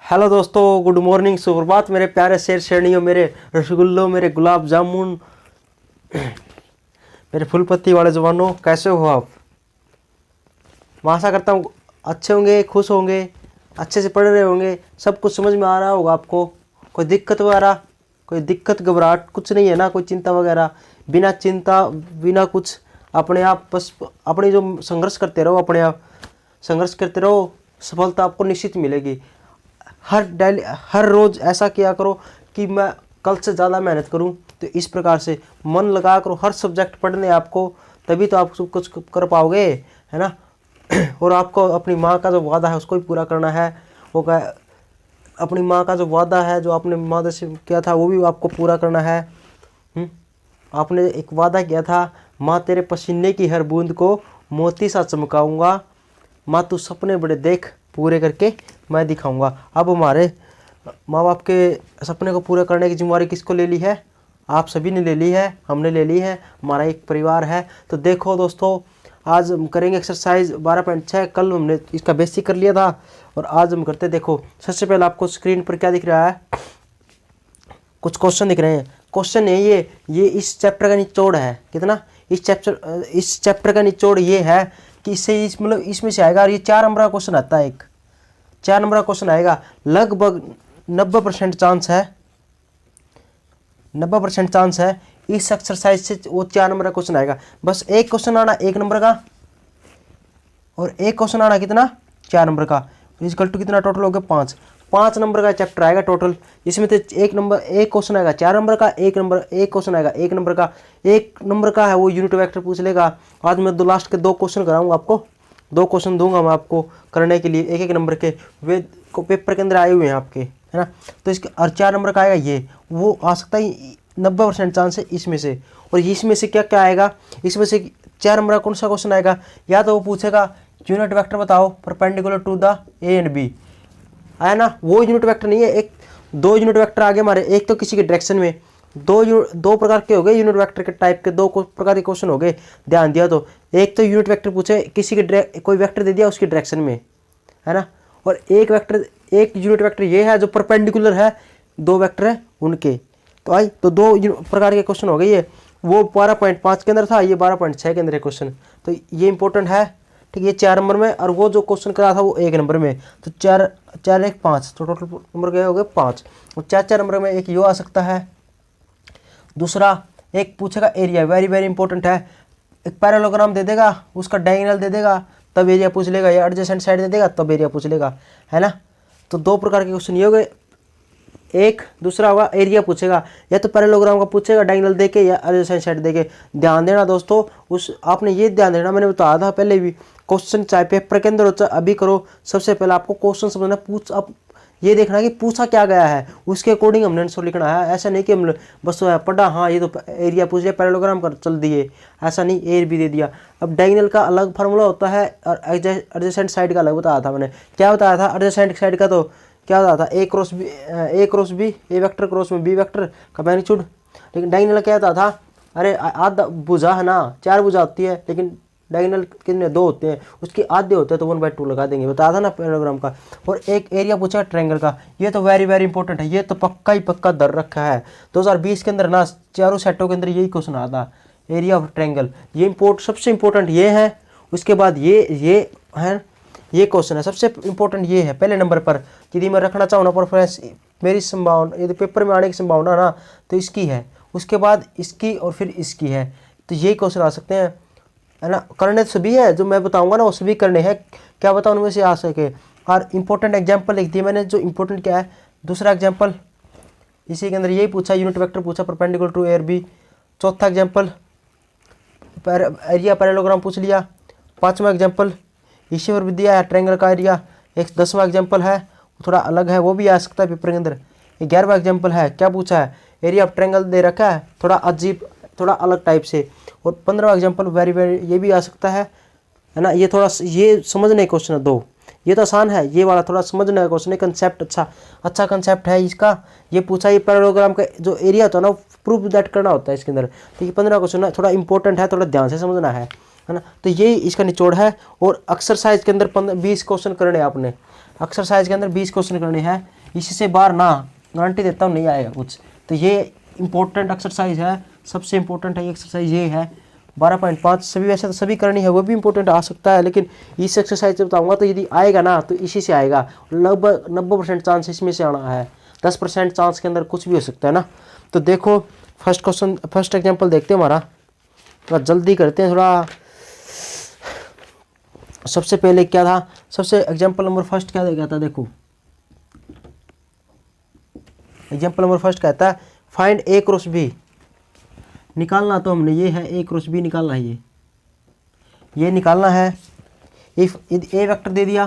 Hello दोस्तों, good morning, सुप्रभात मेरे प्यारे शेर शेरनियों, मेरे रसगुल्लों, मेरे गुलाब जामुन, मेरे फूलपत्ती वाले जवानों, कैसे हो आप। मैं आशा करता हूँ अच्छे होंगे, खुश होंगे, अच्छे से पढ़ रहे होंगे, सब कुछ समझ में आ रहा होगा आपको। कोई दिक्कत वगैरह, कोई दिक्कत घबराहट कुछ नहीं है ना, कोई चिंता वगैरह। बिना चिंता, बिना कुछ, अपने आप बस अपनी जो संघर्ष करते रहो, अपने आप संघर्ष करते रहो, सफलता आपको निश्चित मिलेगी। हर रोज़ ऐसा किया करो कि मैं कल से ज़्यादा मेहनत करूं। तो इस प्रकार से मन लगा करो, हर सब्जेक्ट पढ़ने आपको, तभी तो आप सब कुछ कर पाओगे, है ना। और आपको अपनी माँ का जो वादा है उसको भी पूरा करना है। वो अपनी माँ का जो वादा है, जो आपने माँ से किया था, वो भी आपको पूरा करना है। आपने एक वादा किया था, माँ तेरे पसीने की हर बूंद को मोती सा चमकाऊंगा, माँ तू सपने बड़े देख, पूरे करके मैं दिखाऊंगा। अब हमारे माँ बाप के सपने को पूरा करने की जिम्मेदारी किसको ले ली है? आप सभी ने ले ली है, हमने ले ली है, हमारा एक परिवार है। तो देखो दोस्तों, आज हम करेंगे एक्सरसाइज 12.6। कल हमने इसका बेसिक कर लिया था और आज हम करते। देखो, सबसे पहले आपको स्क्रीन पर क्या दिख रहा है? कुछ क्वेश्चन दिख रहे हैं। क्वेश्चन है ये इस चैप्टर का निचोड़ है। कितना? इस चैप्टर का निचोड़ ये है कि इससे मतलब इसमें से आएगा। और ये 4 नंबर का क्वेश्चन आता है, एक 4 नंबर का क्वेश्चन आएगा। लगभग 90% चांस है, 90% चांस है इस एक्सरसाइज से वो 4 नंबर का क्वेश्चन आएगा। बस एक क्वेश्चन आना 1 नंबर का, और एक क्वेश्चन आना कितना? 4 नंबर का। इक्वल टू कितना टोटल हो गया? 5 नंबर का चैप्टर आएगा टोटल। इसमें तो एक क्वेश्चन आएगा 4 नंबर का, एक क्वेश्चन आएगा 1 नंबर का। 1 नंबर का है वो यूनिट वेक्टर पूछ लेगा। आज मैं लास्ट के 2 क्वेश्चन कराऊंगा आपको, 2 क्वेश्चन दूंगा मैं आपको करने के लिए, 1 नंबर के। वे पेपर के अंदर आए हुए हैं आपके, है ना। तो इसके और 4 नंबर का आएगा ये, वो आ सकता है 90% चांस है इसमें से। और इसमें से क्या क्या आएगा? इसमें से 4 नंबर का कौन सा क्वेश्चन आएगा? या तो वो पूछेगा यूनिट वेक्टर बताओ perpendicular to the A and B, आया ना। वो यूनिट वेक्टर नहीं है, एक 2 यूनिट वेक्टर आगे हमारे। एक तो किसी के डायरेक्शन में, 2 प्रकार के हो गए यूनिट वेक्टर के टाइप के, 2 प्रकार के क्वेश्चन हो गए, ध्यान दिया तो। एक तो यूनिट वेक्टर पूछे किसी के कोई वेक्टर दे दिया उसकी डायरेक्शन में, है ना। और एक यूनिट वेक्टर ये है जो परपेंडिकुलर है 2 वेक्टर है उनके। तो 2 प्रकार के क्वेश्चन हो गए ये। वो 12.5 के अंदर था, ये 12.6 के अंदर है क्वेश्चन। तो ये इंपॉर्टेंट है, ठीक है। ये 4 नंबर में, और वो जो क्वेश्चन करा था वो 1 नंबर में। तो 4 1 5, तो टोटल नंबर क्या हो गए? 5। और 4 नंबर में एक यो आ सकता है। दूसरा एक पूछेगा एरिया, वेरी वेरी इंपॉर्टेंट है। एक पैरेललोग्राम दे देगा, उसका डायगोनल दे देगा, तब एरिया पूछ लेगा, या एडजेसेंट साइड दे देगा तब एरिया पूछ लेगा, है ना। तो 2 प्रकार के क्वेश्चन ये हो गए। एक दूसरा होगा एरिया पूछेगा, या तो पैरेललोग्राम का पूछेगा डायगोनल देके, या एडजेसेंट साइड देके। ध्यान देना दोस्तों, आपने ये ध्यान देना, मैंने बताया था पहले भी, क्वेश्चन चाहे पेपर के अंदर हो चाहे अभी करो, सबसे पहले आपको क्वेश्चन समझना। अब ये देखना कि पूछा क्या गया है, उसके अकॉर्डिंग हमने आंसर लिखना है। ऐसा नहीं कि हम बस पढ़ा, हाँ ये तो एरिया पूछ लिया, पैरेललोग्राम कर चल दिए, ऐसा नहीं, ए भी दे दिया। अब डायगोनल का अलग फार्मूला होता है और एडजेसेंट साइड का अलग बताया था मैंने। क्या बताया था? एडजेसेंट साइड का तो क्या होता था? ए क्रॉस बी, ए वेक्टर क्रॉस में बी वेक्टर का मैग्नीट्यूड। लेकिन डायगोनल क्या होता था? अरे आधा भुजा है ना, 4 भुजा होती है, लेकिन डायगोनल कितने? 2 होते हैं, उसके आधे होते हैं तो 1/2 लगा देंगे, बताया था ना पैरेललोग्राम का। और एक एरिया पूछा ट्रायंगल का, ये तो वेरी वेरी इंपॉर्टेंट है, ये तो पक्का ही पक्का दर रखा है। 2020 के अंदर ना चारों सेटों के अंदर यही क्वेश्चन आता था, एरिया ऑफ ट्रायंगल। ये सबसे इंपॉर्टेंट ये है। उसके बाद ये है, ये क्वेश्चन है सबसे इंपॉर्टेंट, ये है पहले नंबर पर। यदि मैं रखना चाहूँ ना प्रेफरेंस, मेरी संभावना यदि पेपर में आने की संभावना ना, तो इसकी है, उसके बाद इसकी, और फिर इसकी है। तो यही क्वेश्चन आ सकते हैं, है ना। करने सभी है, जो मैं बताऊंगा ना वो सभी करने हैं, क्या बताऊँ उनमें से आ सके। और इंपॉर्टेंट एग्जाम्पल लिख दिया मैंने, जो इंपॉर्टेंट क्या है। दूसरा एग्जाम्पल इसी के अंदर यही पूछा, यूनिट वेक्टर पूछा परपेंडिकुलर टू ए और बी। चौथा एग्जाम्पल एरिया पैरेललोग्राम पूछ लिया। 5वां एग्जाम्पल इसी पर भी दिया है, ट्रायंगल का एरिया। एक 10वां एग्जाम्पल है, थोड़ा अलग है, वो भी आ सकता है पेपर के अंदर। 11वां एग्जाम्पल है, क्या पूछा है? एरिया ऑफ ट्रायंगल दे रखा है, थोड़ा अजीब, थोड़ा अलग टाइप से। और 15वां एग्जाम्पल वेरी वेरी, ये भी आ सकता है ना। ये थोड़ा ये समझने क्वेश्चन है 2, ये तो आसान है, ये वाला थोड़ा समझने का क्वेश्चन है। कंसेप्ट अच्छा कंसेप्ट है इसका। ये पूछा, ये पैरेललोग्राम का जो एरिया होता है ना, प्रूफ दैट करना होता है इसके अंदर। तो ये 15 क्वेश्चन है, थोड़ा इंपॉर्टेंट है, थोड़ा ध्यान से समझना है ना। तो ये इसका निचोड़ है। और एक्सरसाइज के अंदर 20 क्वेश्चन करने हैं आपने, एक्सरसाइज के अंदर 20 क्वेश्चन करने हैं। इसी से बाहर ना, गारंटी देता हूँ नहीं आएगा कुछ। तो ये इंपॉर्टेंट एक्सरसाइज है, सबसे इंपॉर्टेंट है ये एक्सरसाइज, ये है 12.5। सभी वैसे तो सभी करनी है, वो भी इंपॉर्टेंट आ सकता है, लेकिन इस एक्सरसाइज से बताऊंगा तो यदि आएगा ना तो इसी से आएगा। लगभग 90% चांस इसमें से आना है, 10% चांस के अंदर कुछ भी हो सकता है ना। तो देखो फर्स्ट क्वेश्चन, फर्स्ट एग्जाम्पल देखते हैं हमारा, थोड़ा जल्दी करते हैं थोड़ा। सबसे पहले क्या था, सबसे एग्जाम्पल नंबर फर्स्ट क्या कहता है, देखो एग्जाम्पल नंबर फर्स्ट कहता है फाइंड ए क्रॉस बी। निकालना तो हमने ये है ए क्रॉस बी निकालना है, ये निकालना है। इफ ए वेक्टर दे दिया,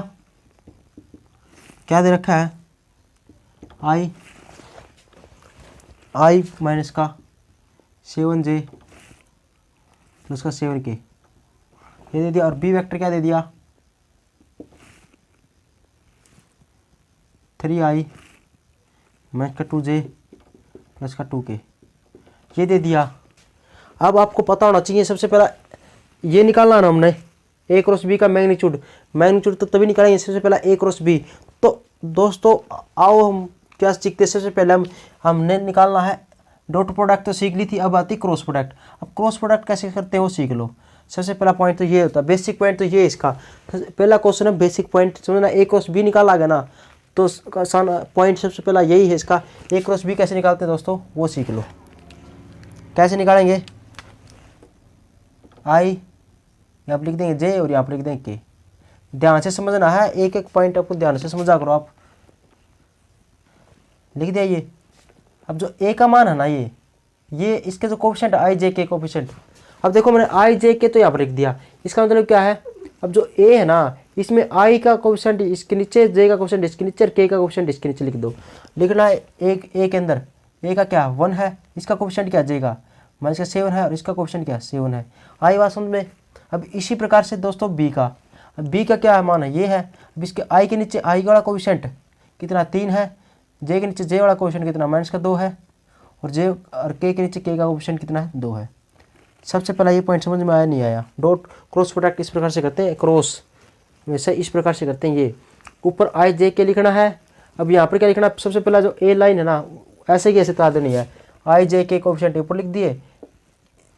क्या दे रखा है, आई माइनस का 7j प्लस का 7k ये दे दिया, और बी वेक्टर क्या दे दिया 3i माइनस का 2j प्लस का 2k ये दे दिया। अब आपको पता होना चाहिए सबसे पहला ये निकालना ना हमने ए क्रॉस बी का मैग्नीट्यूड तो तभी निकालेंगे सबसे पहला ए क्रॉस बी। तो दोस्तों आओ हम क्या सीखते हैं, सबसे पहले हमने निकालना है डॉट प्रोडक्ट तो सीख ली थी, अब आती क्रॉस प्रोडक्ट। अब क्रॉस प्रोडक्ट कैसे करते हैं वो सीख लो। सबसे पहला पॉइंट तो ये होता है, बेसिक पॉइंट तो ये इसका पहला क्वेश्चन है, बेसिक पॉइंट समझना, ए क्रॉस बी निकाला गया ना तो पॉइंट सबसे पहला यही है इसका। ए क्रॉस बी कैसे निकालते हैं दोस्तों वो सीख लो। कैसे निकालेंगे, आई यहाँ पर लिख देंगे जे और यहाँ पर लिख देंगे के। ध्यान से समझना है, एक एक पॉइंट आपको ध्यान से समझा करो। आप लिख दिया ये। अब जो ए का मान है ना ये इसके जो कोफिशिएंट आई जे के कोफिशिएंट, अब देखो मैंने आई जे के तो यहाँ पर लिख दिया, इसका मतलब क्या है, अब जो ए है ना इसमें आई का कोफिशिएंट इसके नीचे, जे का कोफिशिएंट इसके नीचे, के का कोफिशिएंट इसके नीचे लिख दो। लिखना है एक ए के अंदर ए का क्या 1 है, इसका कोफिशिएंट क्या जे का माइनस का 7 है, और इसका कोफिशिएंट क्या 7 है। आई बात समझ में। अब इसी प्रकार से दोस्तों बी का, अब बी का क्या मान है ये है। अब इसके आई के नीचे आई वाला कोफिशिएंट कितना 3 है, जे के नीचे जे वाला कोफिशिएंट कितना माइनस का 2 है, और जे और के नीचे के का कोफिशिएंट कितना है 2 है। सबसे पहला ये पॉइंट समझ में आया नहीं आया। डॉट क्रॉस प्रोडक्ट इस प्रकार से करते हैं, क्रॉस वैसे इस प्रकार से करते हैं। ये ऊपर आई जे के लिखना है। अब यहाँ पर क्या लिखना है, सबसे पहला जो ए लाइन है ना ऐसे ही ऐसे तार देनी है, आई जे के कोफिशिएंट ऊपर लिख दिए,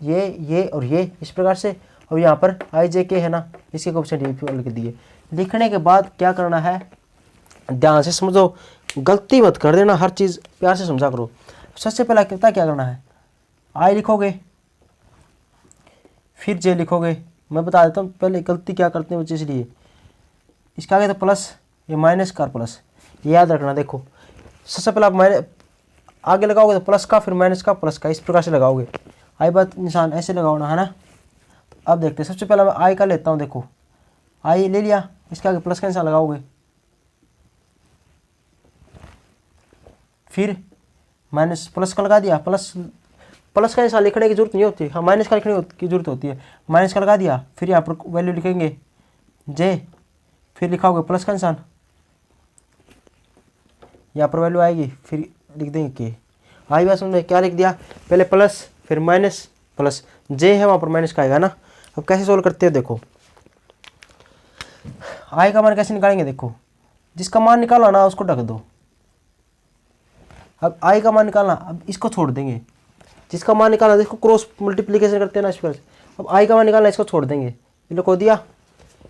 ये और ये इस प्रकार से, और यहाँ पर आई जे के है ना इसके कोफिशिएंट लिख दिए। लिखने के बाद क्या करना है, ध्यान से समझो, गलती मत कर देना, हर चीज़ प्यार से समझा करो। सबसे पहला क्या करना है, आई लिखोगे फिर जे लिखोगे। मैं बता देता हूँ पहले गलती क्या करते हैं बच्चे, इसलिए इसका आगे तो प्लस, ये माइनस का प्लस, ये याद रखना। देखो सबसे पहला आप आगे लगाओगे तो प्लस का, फिर माइनस का, प्लस का, इस प्रकार से लगाओगे। आई बात निशान ऐसे लगाओ है ना। अब देखते हैं, सबसे पहला मैं आई का लेता हूँ। देखो आई ले लिया, इसके आगे प्लस का निशान लगाओगे, फिर माइनस प्लस का लगा दिया, प्लस का निशान लिखने की जरूरत नहीं होती, हाँ माइनस का लिखने की जरूरत होती है। माइनस का लगा दिया, फिर यहाँ पर वैल्यू लिखेंगे जे, फिर लिखाओगे प्लस का निशान, यहाँ पर वैल्यू आएगी, फिर लिख देंगे के। आई बात समझ में, क्या लिख दिया, पहले प्लस फिर माइनस प्लस, जे है वहाँ पर माइनस का आएगा ना। अब कैसे सोल्व करते हैं, देखो आई का मान कैसे निकालेंगे, देखो जिसका मान निकाला ना उसको ढक दो। अब आई का मान निकालना, अब इसको छोड़ देंगे, जिसका मान निकालना इसको क्रॉस मल्टीप्लिकेशन करते हैं ना इस प्रकार से। अब आई का मान निकालना, इसको छोड़ देंगे, ये लिखो दिया,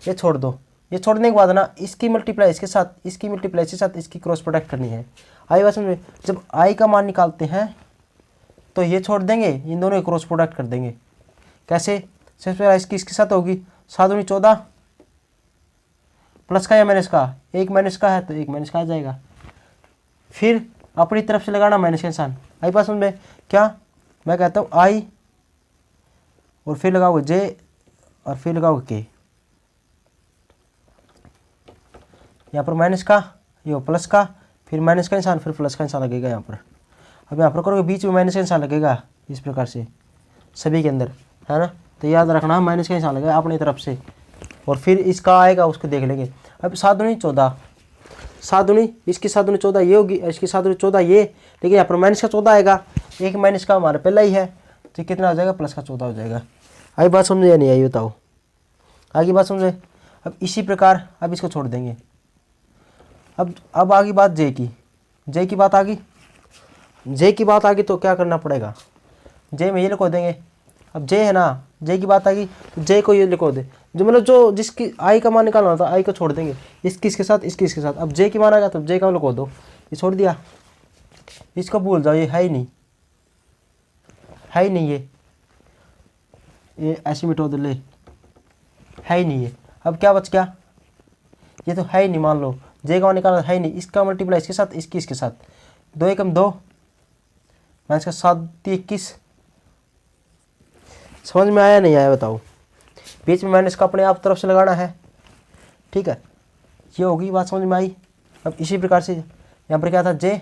ये छोड़ दो। ये छोड़ने के बाद ना इसकी मल्टीप्लाई इसके साथ, इसकी मल्टीप्लाई इसके साथ, इसकी क्रॉस प्रोडक्ट करनी है। आई बात समझ, जब आई का मान निकालते हैं तो ये छोड़ देंगे, इन दोनों की क्रॉस प्रोडक्ट कर देंगे। कैसे, सबसे पहले इसकी इसके साथ होगी 7 दूनी 14, प्लस का या माइनस का, एक माइनस का है तो एक माइनस का आ जाएगा। फिर अपनी तरफ से लगाना माइनस का निशान। आई बात समझ में, क्या मैं कहता हूँ आई और फिर लगाओगे जे और फिर लगाओगे के, यहाँ पर माइनस का, ये प्लस का, फिर माइनस का निशान, फिर प्लस का निशान लगेगा यहाँ पर। अब यहाँ पर करोगे बीच में माइनस का निशान लगेगा इस प्रकार से सभी के अंदर, है ना। तो याद रखना माइनस का निशान लगेगा अपनी तरफ से, और फिर इसका आएगा उसको देख लेंगे। अब 7 दूनी 14, 7 दूनी इसकी 7 दूनी 14 ये होगी, इसकी 7 दूनी 14 ये, लेकिन यहाँ पर माइनस का 14 आएगा, एक माइनस का हमारा पहला ही है, तो कितना हो जाएगा प्लस का 14 हो जाएगा। आई बात समझे या नहीं आई बताओ, आगे बात समझे। अब इसी प्रकार अब इसको छोड़ देंगे। अब आगे बात जे की, जे की बात आ गई, जे की बात आ गई तो क्या करना पड़ेगा, जे में ये लिखो देंगे। अब जे है ना, जे की बात आ गई तो जे को ये लिखो दे, जो मतलब जो जिसकी आई का मान निकालना होता है आई को छोड़ देंगे, इसकी इसके साथ इसकी इसके साथ। अब जे की मान आ गया तो जे का लिखो दो, ये छोड़ दिया, इसको भूल जाओ, ये है ही नहीं, है ही नहीं, ये ऐसे मिटो दो, ले है ही नहीं है। अब क्या बच गया, ये तो है ही नहीं, मान लो जे का मान निकालना है ही नहीं, इसका मल्टीप्लाई इसके साथ इसकी इसके साथ, 2 एकम 2 माइनस का 7 21। समझ में आया नहीं आया बताओ, बीच में माइनस का अपने आप तरफ से लगाना है, ठीक है, ये होगी बात समझ में आई। अब इसी प्रकार से यहाँ पर क्या था, जे,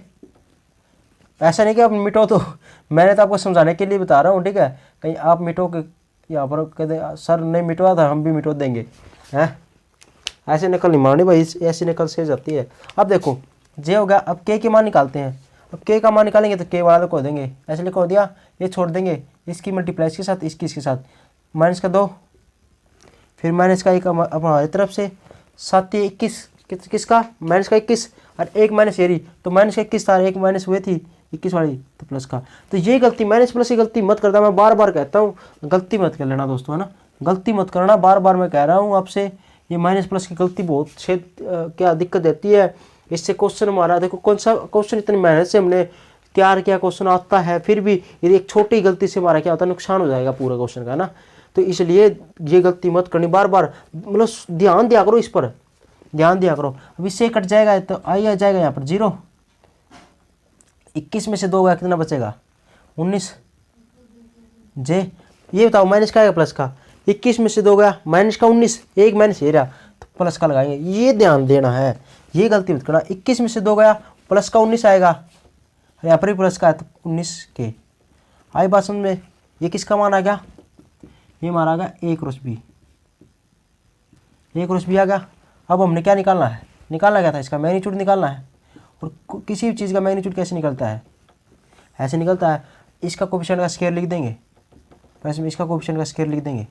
ऐसा नहीं कि आप मिटो, तो मैंने तो आपको समझाने के लिए बता रहा हूँ, ठीक है, कहीं आप मिटो के यहाँ पर कहते सर नहीं मिटवा था, हम भी मिटो देंगे, हैं ऐसे नकल नहीं मारनी भाई, ऐसी नकल से जाती है। अब देखो जे हो गया, अब के मान निकालते हैं। अब के का मान निकालेंगे तो के वाला को देंगे, ऐसे लिखो दिया, ये छोड़ देंगे, इसकी मल्टीप्लाई इसके साथ इसकी इसके साथ, माइनस का 2, फिर माइनस का 1 हमारी तरफ से, 7 21 किसका, माइनस का 21, और 1 माइनस ये रही, तो माइनस का 21 था, 1 माइनस हुए थी 21 वाली, तो प्लस का। तो ये गलती, माइनस प्लस की गलती मत करता, मैं बार बार कहता हूँ, गलती मत कर लेना दोस्तों, है ना, गलती मत करना, बार बार मैं कह रहा हूँ आपसे, ये माइनस प्लस की गलती बहुत क्या दिक्कत देती है। इससे क्वेश्चन हमारा देखो, कौन सा क्वेश्चन इतनी मेहनत से हमने तैयार किया, क्वेश्चन आता है, फिर भी यदि एक छोटी गलती से हमारा क्या होता है, नुकसान हो जाएगा पूरा क्वेश्चन का ना। तो इसलिए ये गलती मत करनी, बार बार मतलब ध्यान दिया करो, इस पर ध्यान दिया करो। अब इससे कट जाएगा तो आई आ जाएगा यहाँ पर 0, 21 में से 2 गया कितना बचेगा, 19। जे ये बताओ माइनस का है प्लस का, 21 में से 2 गया माइनस का 19, 1 माइनस ये रहा तो प्लस का लगाएंगे, ये ध्यान देना है, ये गलती मत करना। 21 में से 2 गया प्लस का 19 आएगा, यहाँ पर भी प्लस का है तो 19 के, आई बात समझ में। ये किसका मान आ गया, ये मान आ गया 1 क्रॉस बी, 1 क्रॉस बी आ गया। अब हमने क्या निकालना है, निकालना क्या था, इसका मैग्नीट्यूड निकालना है। और किसी भी चीज़ का मैग्नीट्यूड कैसे निकलता है, ऐसे निकलता है, इसका कोफिशिएंट का स्क्वायर लिख देंगे, वैसे में इसका कोफिशिएंट का स्क्वायर लिख देंगे,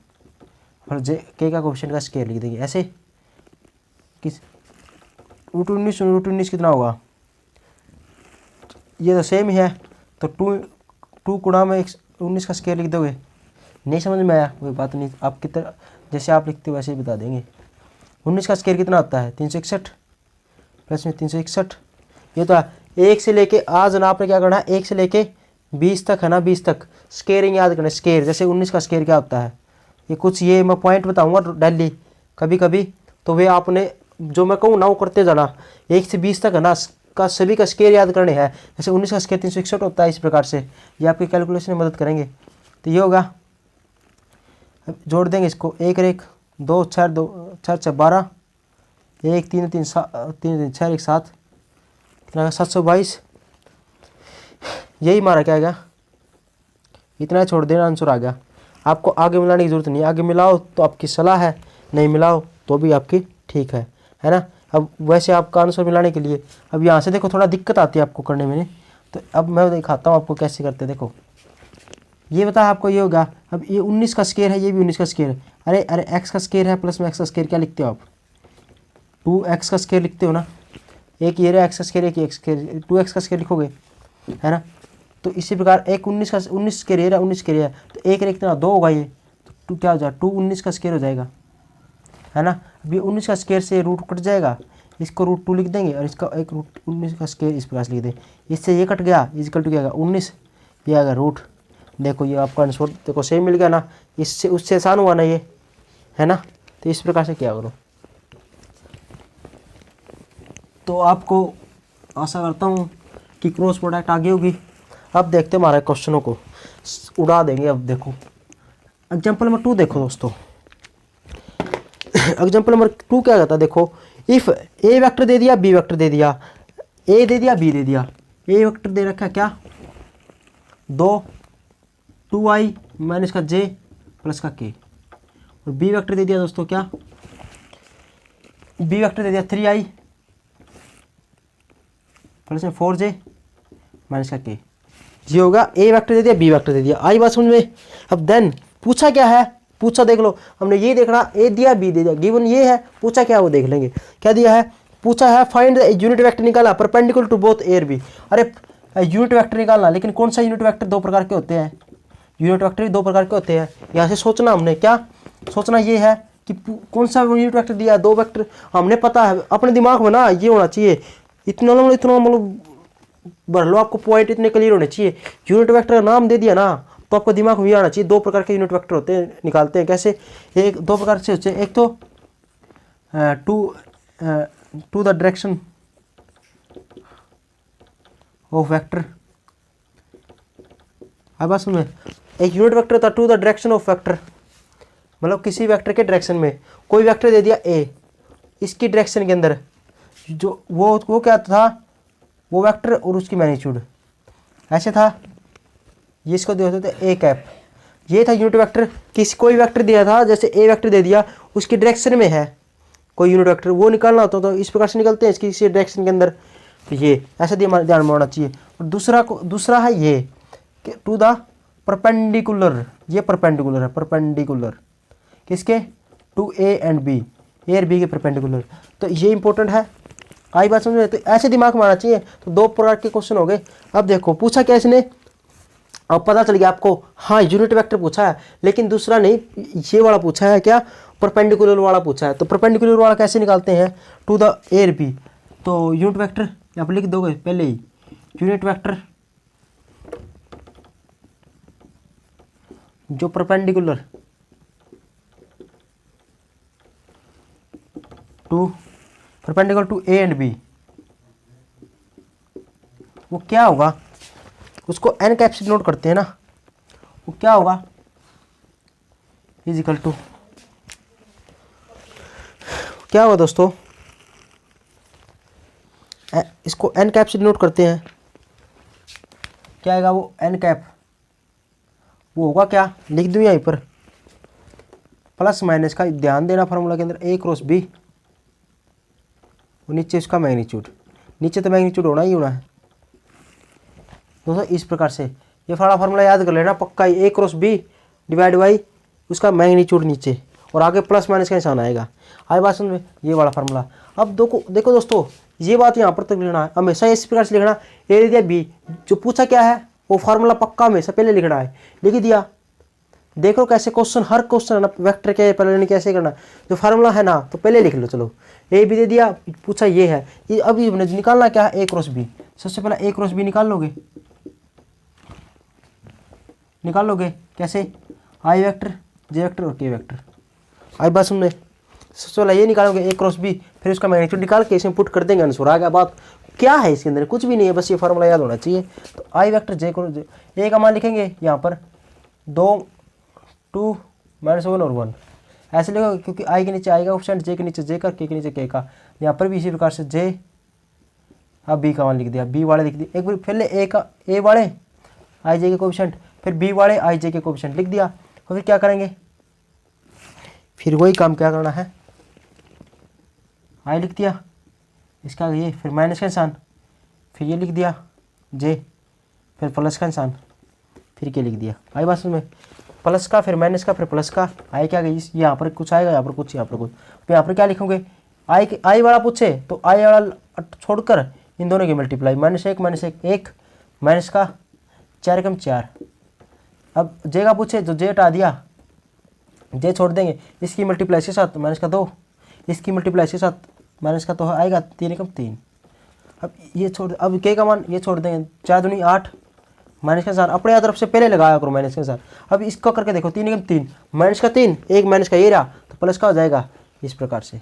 और जे के का कोफिशिएंट का स्क्वायर लिख देंगे, ऐसे किस √19 कितना होगा, ये तो सेम ही है, तो 2 गुणा में 19 का स्क्वायर लिख दोगे, नहीं समझ में आया कोई बात नहीं, आप कितना जैसे आप लिखते हो वैसे ही बता देंगे। 19 का स्क्वायर कितना होता है, 361 प्लस में 361, ये तो 1 से लेके आज ना आपने क्या करना है, 1 से लेके 20 तक है ना, 20 तक स्केयरिंग याद करना, स्केयर जैसे 19 का स्केयर क्या होता है, ये कुछ ये मैं पॉइंट बताऊंगा डेली कभी कभी, तो वे आपने जो मैं कहूँ ना वो करते जाना, 1 से 20 तक है ना का सभी का स्केयर याद करने हैं। जैसे 19 का स्केयर 361 होता है, इस प्रकार से ये आपकी कैलकुलेशन में मदद करेंगे। तो ये होगा, जोड़ देंगे इसको, 1 और 1 2 4 2 4 4 12, 1 3 3 3 4 1 7, कितना 722, यही मारा क्या आएगा, इतना छोड़ देना, आंसर आ गया। आपको आगे मिलाने की जरूरत नहीं, आगे मिलाओ तो आपकी सलाह है, नहीं मिलाओ तो भी आपकी ठीक है ना। अब वैसे आपका आंसर मिलाने के लिए अब यहाँ से देखो थोड़ा दिक्कत आती है आपको करने में, तो अब मैं दिखाता हूँ आपको कैसे करते हैं। देखो ये बता आपको, ये होगा, अब ये 19 का स्केयर है, ये भी 19 का स्केयर है, अरे एक्स का स्केयर है प्लस में एक्स का स्केयर, क्या लिखते हो आप, 2x का स्केयर लिखते हो ना, एक ये रहा एक्स का स्केयर, एक एक्स स्केयर, 2x का स्केयर लिखोगे है ना। तो इसी प्रकार एक 19 स्केयर ये रहा, 19 स्केयर है, तो एक कितना 2 होगा, ये तो क्या हो जाएगा 2 19 का स्केयर हो जाएगा, है ना। अभी 19 का स्केयर से रूट कट जाएगा, इसको √2 लिख देंगे, और इसका एक √19 का स्केयर इस प्रकार से लिख दें, इससे ये कट गया, इक्वल टू क्या आएगा 19, ये आएगा रूट। देखो ये आपका आंसर देखो सेम मिल गया ना, इससे उससे आसान हुआ ना ये, है ना। तो इस प्रकार से क्या करो, तो आपको आशा करता हूँ कि क्रॉस प्रोडक्ट आगे होगी। अब देखते हैं हमारे क्वेश्चनों को उड़ा देंगे। अब देखो एग्जाम्पल नंबर 2 देखो दोस्तों, एग्जाम्पल नंबर 2 क्या कहता है, देखो इफ ए वेक्टर दे दिया, बी वेक्टर दे दिया, ए दे दिया, बी दे दिया, ए वेक्टर दे रखा है क्या 2i माइनस का j प्लस का k, और बी वेक्टर दे दिया दोस्तों क्या, बी वेक्टर दे दिया 3i प्लस में 4j माइनस का k। ये होगा ए वेक्टर दे दिया, बी वेक्टर दे दिया, आई बात समझ में। अब देन पूछा क्या है, पूछा देख लो, हमने ये देखना ए दिया बी दे दिया, गिवन ये है, पूछा क्या वो देख लेंगे। क्या दिया है पूछा है फाइंड द यूनिट वेक्टर निकाला परपेंडिकुलर टू बोथ ए और बी। अरे यूनिट वेक्टर निकालना, लेकिन कौन सा यूनिट वेक्टर? दो प्रकार के होते हैं, यूनिट वेक्टर भी दो प्रकार के होते हैं। यहाँ से सोचना हमने क्या सोचना, ये है कि कौन सा यूनिट वेक्टर दिया, दो वेक्टर हमने पता है अपने दिमाग में ना, ये होना चाहिए इतना मतलब भर लो, आपको पॉइंट इतने क्लियर होने चाहिए। यूनिट वेक्टर का नाम दे दिया ना तो आपको दिमाग में आना चाहिए। दो प्रकार के यूनिट वेक्टर होते हैं, निकालते हैं कैसे, एक दो प्रकार से होते हैं। एक तो to the direction of vector. अब बात सुन में, एक यूनिट वेक्टर था to the direction of vector, मतलब किसी वेक्टर के डायरेक्शन में कोई वेक्टर दे दिया ए, इसकी डायरेक्शन के अंदर जो वो क्या था, वो वेक्टर और उसकी मैग्नीट्यूड ऐसे था, ये इसको दे होते थे ए कैप। ये था यूनिट वेक्टर, किसी कोई वेक्टर दिया था, जैसे ए वेक्टर दे दिया उसकी डायरेक्शन में है कोई यूनिट वेक्टर, वो निकालना होता तो इस प्रकार से निकलते हैं, इसकी किसी डायरेक्शन के अंदर। तो ये ऐसा ध्यान में होना चाहिए। और दूसरा है ये कि टू द परपेंडिकुलर, ये परपेंडिकुलर है, परपेंडिकुलर किसके, टू ए एंड बी, ए और बी के परपेंडिकुलर। तो ये इंपॉर्टेंट है, आई बात समझ में? तो ऐसे दिमाग में आना चाहिए। तो दो प्रकार के क्वेश्चन हो गए। अब देखो पूछा क्या इसने, अब पता चल गया आपको, हाँ यूनिट वेक्टर पूछा है, लेकिन दूसरा नहीं, ये वाला पूछा है क्या, परपेंडिकुलर वाला पूछा है। तो परपेंडिकुलर वाला कैसे निकालते हैं, टू द ए और बी। तो यूनिट वेक्टर यहाँ पर लिख दोगे पहले ही, यूनिट वेक्टर जो perpendicular to A and B, वो क्या होगा, उसको एन कैप से नोट करते हैं ना, वो क्या होगा, इजिकल टू क्या होगा दोस्तों, इसको एन कैप से नोट करते हैं, क्या आएगा वो एन कैप, वो होगा क्या, लिख दूँ यहीं पर, प्लस माइनस का ध्यान देना फार्मूला के अंदर, ए क्रॉस बी, नीचे इसका मैग्नीट्यूड, नीचे तो मैग्नीट्यूड होना ही होना है दोस्तों। इस प्रकार से ये वाला फार्मूला याद कर लेना पक्का, ए क्रॉस बी डिवाइड बाई उसका मैग्नीट्यूड नीचे, और आगे प्लस माइनस का निशान आएगा। आई बात समझ में, ये वाला फार्मूला। अब देखो दोस्तों, ये बात यहाँ पर तक लिखना है, हमेशा इस प्रकार से लिखना, ए दिया बी, जो पूछा क्या है वो फार्मूला पक्का हमेशा पहले लिखना है, लिख दिया। देखो कैसे क्वेश्चन, हर क्वेश्चन है ना वेक्टर के पहले कैसे करना, जो फार्मूला है ना तो पहले लिख लो। चलो ए बी दे दिया, पूछा ये है, ये अभी निकालना क्या है, ए क्रॉस बी। सबसे पहले ए क्रॉस बी निकाल लोगे कैसे, आई वेक्टर, जे वेक्टर और के वेक्टर। आई बात सुनने, सबसे पहले ये निकालोगे ए क्रॉस बी, फिर उसका मैग्नीट्यूड निकाल के इसमें पुट कर देंगे आंसर। आ गया बात, क्या है इसके अंदर, कुछ भी नहीं है, बस ये फार्मूला याद होना चाहिए। तो आई वेक्टर जे क्रॉस जे, ए का मान लिखेंगे यहाँ पर 2 2 -1 और 1 ऐसे लिखो, क्योंकि आई के नीचे आई का ऑप्शन, जे के नीचे जे का, के नीचे के का। यहाँ पर भी इसी प्रकार से जे, अब बी का मान लिख दिया, बी वाले लिख दिया, एक बार पहले ए वाले आई जे के कोएफिशिएंट, फिर बी वाले आई जे के कोएफिशिएंट लिख दिया। और फिर क्या करेंगे, फिर वही काम क्या करना है, आई लिख दिया इसका ये, फिर माइनस का निशान, फिर ये लिख दिया जे, फिर प्लस का निशान, फिर के लिख दिया। आई बात समझ में, प्लस का फिर माइनस का फिर प्लस का, आई क्या गई, यहाँ पर कुछ आएगा, यहाँ पर कुछ, यहाँ पर कुछ। तो यहाँ पर क्या लिखोगे, आई वाला पूछे तो आई वाला छोड़कर इन दोनों की मल्टीप्लाई, -1 1 माइनस का 4 कम 4। अब जे का पूछे तो जे हटा दिया, जे छोड़ देंगे, इसकी मल्टीप्लाई के साथ -2, इसकी मल्टीप्लाई के साथ माइनस का तो आएगा 3 कम 3। अब ये छोड़, अब के का मान ये छोड़ देंगे, 4 दूनी 8 माइनस का निशान अपने तरफ से पहले लगाया करो माइनस के निशान। अब इसको करके देखो, 3 कम 3 माइनस का 3, एक माइनस का ये रहा तो प्लस का हो जाएगा, इस प्रकार से।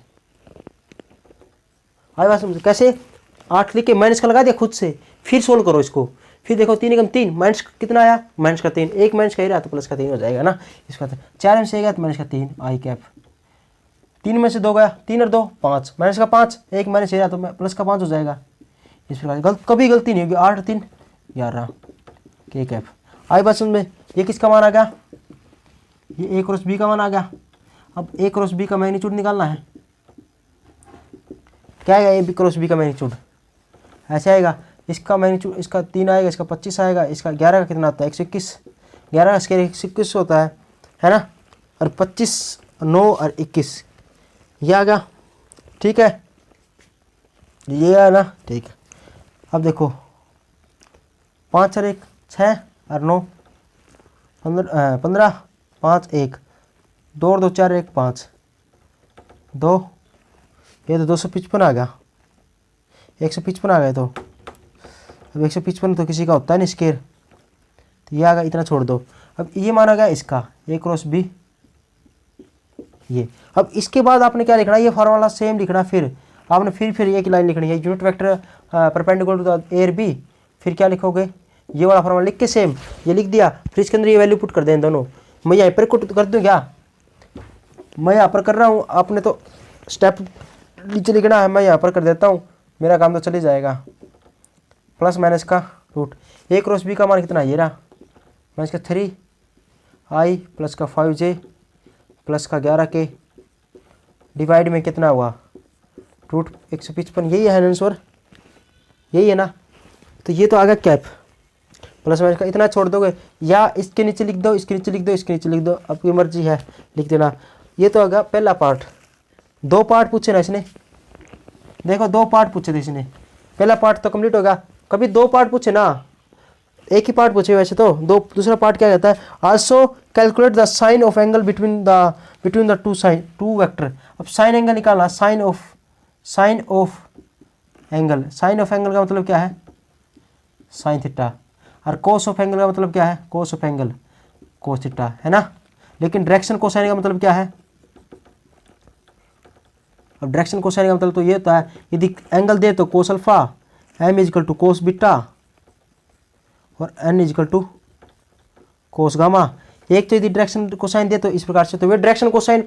आई बात समझ, कैसे 8 लिख के माइनस का लगा दिया खुद से, फिर सोल्व करो इसको, फिर देखो 3 कम 3 माइनस कितना आया, माइनस का 3, एक माइनस का ही रहा तो प्लस का 3 हो जाएगा ना। इसका 4 में से गया तो माइनस का 3 आई कैप, 3 में से 2 गया, 3 और 2 5 माइनस का 5, एक माइनस रहा तो प्लस का 5 हो जाएगा। इस प्रकार कभी गलती नहीं होगी, 8 3 11 के कैप। आई बात समझ में, ये किसका मान आ गया, ये ए क्रॉस बी का मान आ गया। अब ए क्रॉस बी का मैग्नीट्यूड निकालना है, क्या आएगा ए बी क्रॉस बी का मैग्नीट्यूड, ऐसे आएगा, इसका मैग्नीट्यूड, इसका 3 आएगा, इसका 25 आएगा, इसका 11 का कितना आता है 121, 11 का स्क्वायर 121 होता है ना, और 25 9 और 21 ये आ गया, ठीक है। ये है ना, ठीक है। अब देखो 5 और 1 6 और 9 15 5 1 2 और 2 4 1 5 2, ये तो 255 आ गया, 155 आ गया। तो अब 155 तो किसी का होता है नहीं स्केयर, तो ये आ गया, इतना छोड़ दो। अब ये माना गया इसका A क्रॉस B ये। अब इसके बाद आपने क्या लिखना है, ये फॉर्मूला सेम लिखना, फिर आपने फिर एक लाइन लिखनी है, unit vector perpendicular to the A और B। फिर क्या लिखोगे, ये वाला फॉर्मूला लिख के सेम ये लिख दिया, फिर इसके अंदर ये वैल्यू पुट कर दें दोनों। मैं यहाँ पर कर दूँ क्या, मैं यहाँ पर कर रहा हूँ, आपने तो स्टेप नीचे लिखना है, मैं यहाँ पर कर देता हूँ, मेरा काम तो चले जाएगा। प्लस माइनस का रूट, A क्रॉस B का मान कितना, ये रहा, माइनस का 3i प्लस का 5j प्लस का 11k डिवाइड में कितना हुआ, रूट 155। यही है आंसर, यही है ना। तो ये तो आ गया कैप, प्लस माइनस का इतना छोड़ दोगे, या इसके नीचे लिख दो, इसके नीचे लिख दो, इसके नीचे लिख दो, आपकी मर्जी है लिख देना। ये तो आ गया पहला पार्ट। 2 पार्ट पूछे ना इसने, देखो 2 पार्ट पूछे थे इसने, पहला पार्ट तो कंप्लीट होगा। कभी 2 पार्ट पूछे ना, एक ही पार्ट पूछे वैसे तो दो, दूसरा पार्ट क्या कहता है, also calculate the sine of angle between the two vector. अब साइन एंगल निकालना, sine of angle, sine of angle का मतलब क्या है, साइन थीटा, और कोस ऑफ एंगल का मतलब क्या है, कोस ऑफ एंगल कोस थीटा, है ना। लेकिन डायरेक्शन कोसाइन का मतलब क्या है, अब डायरेक्शन कोसाइन का मतलब तो ये होता है, यदि एंगल दे तो cos alpha, m is equal to cos beta और n is equal to cos gamma. एक तो यदि डायरेक्शन कोसाइन दे तो इस प्रकार से, तो वे डायरेक्शन कोसाइन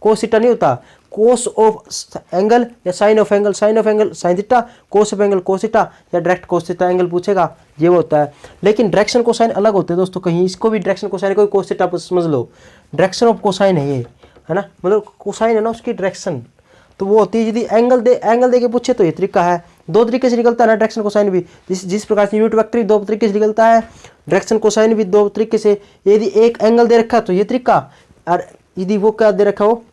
कोस थीटा नहीं होता, कोस ऑफ एंगल या sine of angle sine theta, cos of angle cos theta, या डायरेक्ट कोस थीटा एंगल पूछेगा, ये वो होता है। लेकिन डायरेक्शन कोसाइन अलग होते हैं दोस्तों, कहीं इसको भी डायरेक्शन कोसाइन को कोस थीटा समझ लो, डायरेक्शन ऑफ कोसाइन है ये, है ना, मतलब कोसाइन है ना उसकी डायरेक्शन, तो वो होती है यदि एंगल दे के पूछे तो ये तरीका है। 2 तरीके से निकलता है ना डायरेक्शन कोसाइन भी, जिस प्रकार से यूनिट वेक्टर 2 तरीके से निकलता है, डायरेक्शन कोसाइन भी 2 तरीके से। यदि एक एंगल दे रखा तो ये तरीका, और यदि वो क्या दे रखा हो,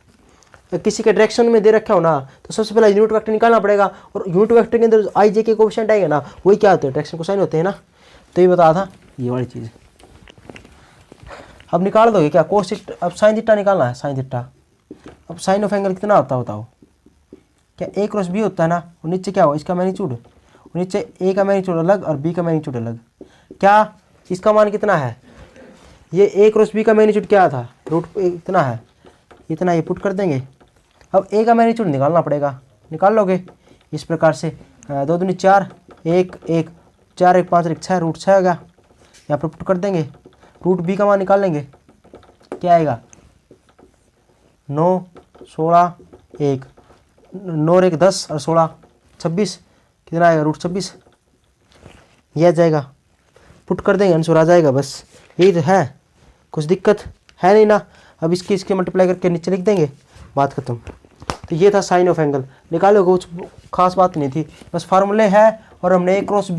किसी के डायरेक्शन में दे रखा हो ना, तो सबसे पहले यूनिट वेक्टर निकालना पड़ेगा, और यूनिट वेक्टर के अंदर आई जे के कोएफिशिएंट आएगा ना, वही क्या होते हैं, डायरेक्शन कोसाइन होते हैं ना। तो ये बता था ये वाली चीज़। अब निकाल दोगे क्या, कोस थीटा, अब साइन थीटा निकालना है, साइन थीटा। अब साइन ऑफ एंगल कितना होता है बताओ, क्या A क्रॉस B होता है ना, और नीचे क्या हो इसका मैग्नीट्यूड, नीचे A का मैग्नीट्यूड अलग और B का मैग्नीट्यूड अलग। क्या इसका मान कितना है, ये A क्रॉस B का मैग्नीट्यूड क्या था, रूट इतना है, इतना ये पुट कर देंगे। अब A का मैग्नीट्यूड निकालना पड़ेगा, निकाल लोगे इस प्रकार से, 2 दूनी 4 1 1 4 1 5 1 6, रूट 6 होगा, यहाँ पर पुट कर देंगे। रूट B का मान निकाल लेंगे, क्या आएगा 9 16 1 9 और 1 10 और 16 26, कितना आएगा रूट 26, यह आ जाएगा, पुट कर देंगे आंसर आ जाएगा। बस यही तो है, कुछ दिक्कत है नहीं ना। अब इसके मल्टीप्लाई करके नीचे लिख देंगे, बात खत्म। तो ये था साइन ऑफ एंगल, निकालोगे कुछ खास बात नहीं थी, बस फार्मूले है, और हमने A क्रॉस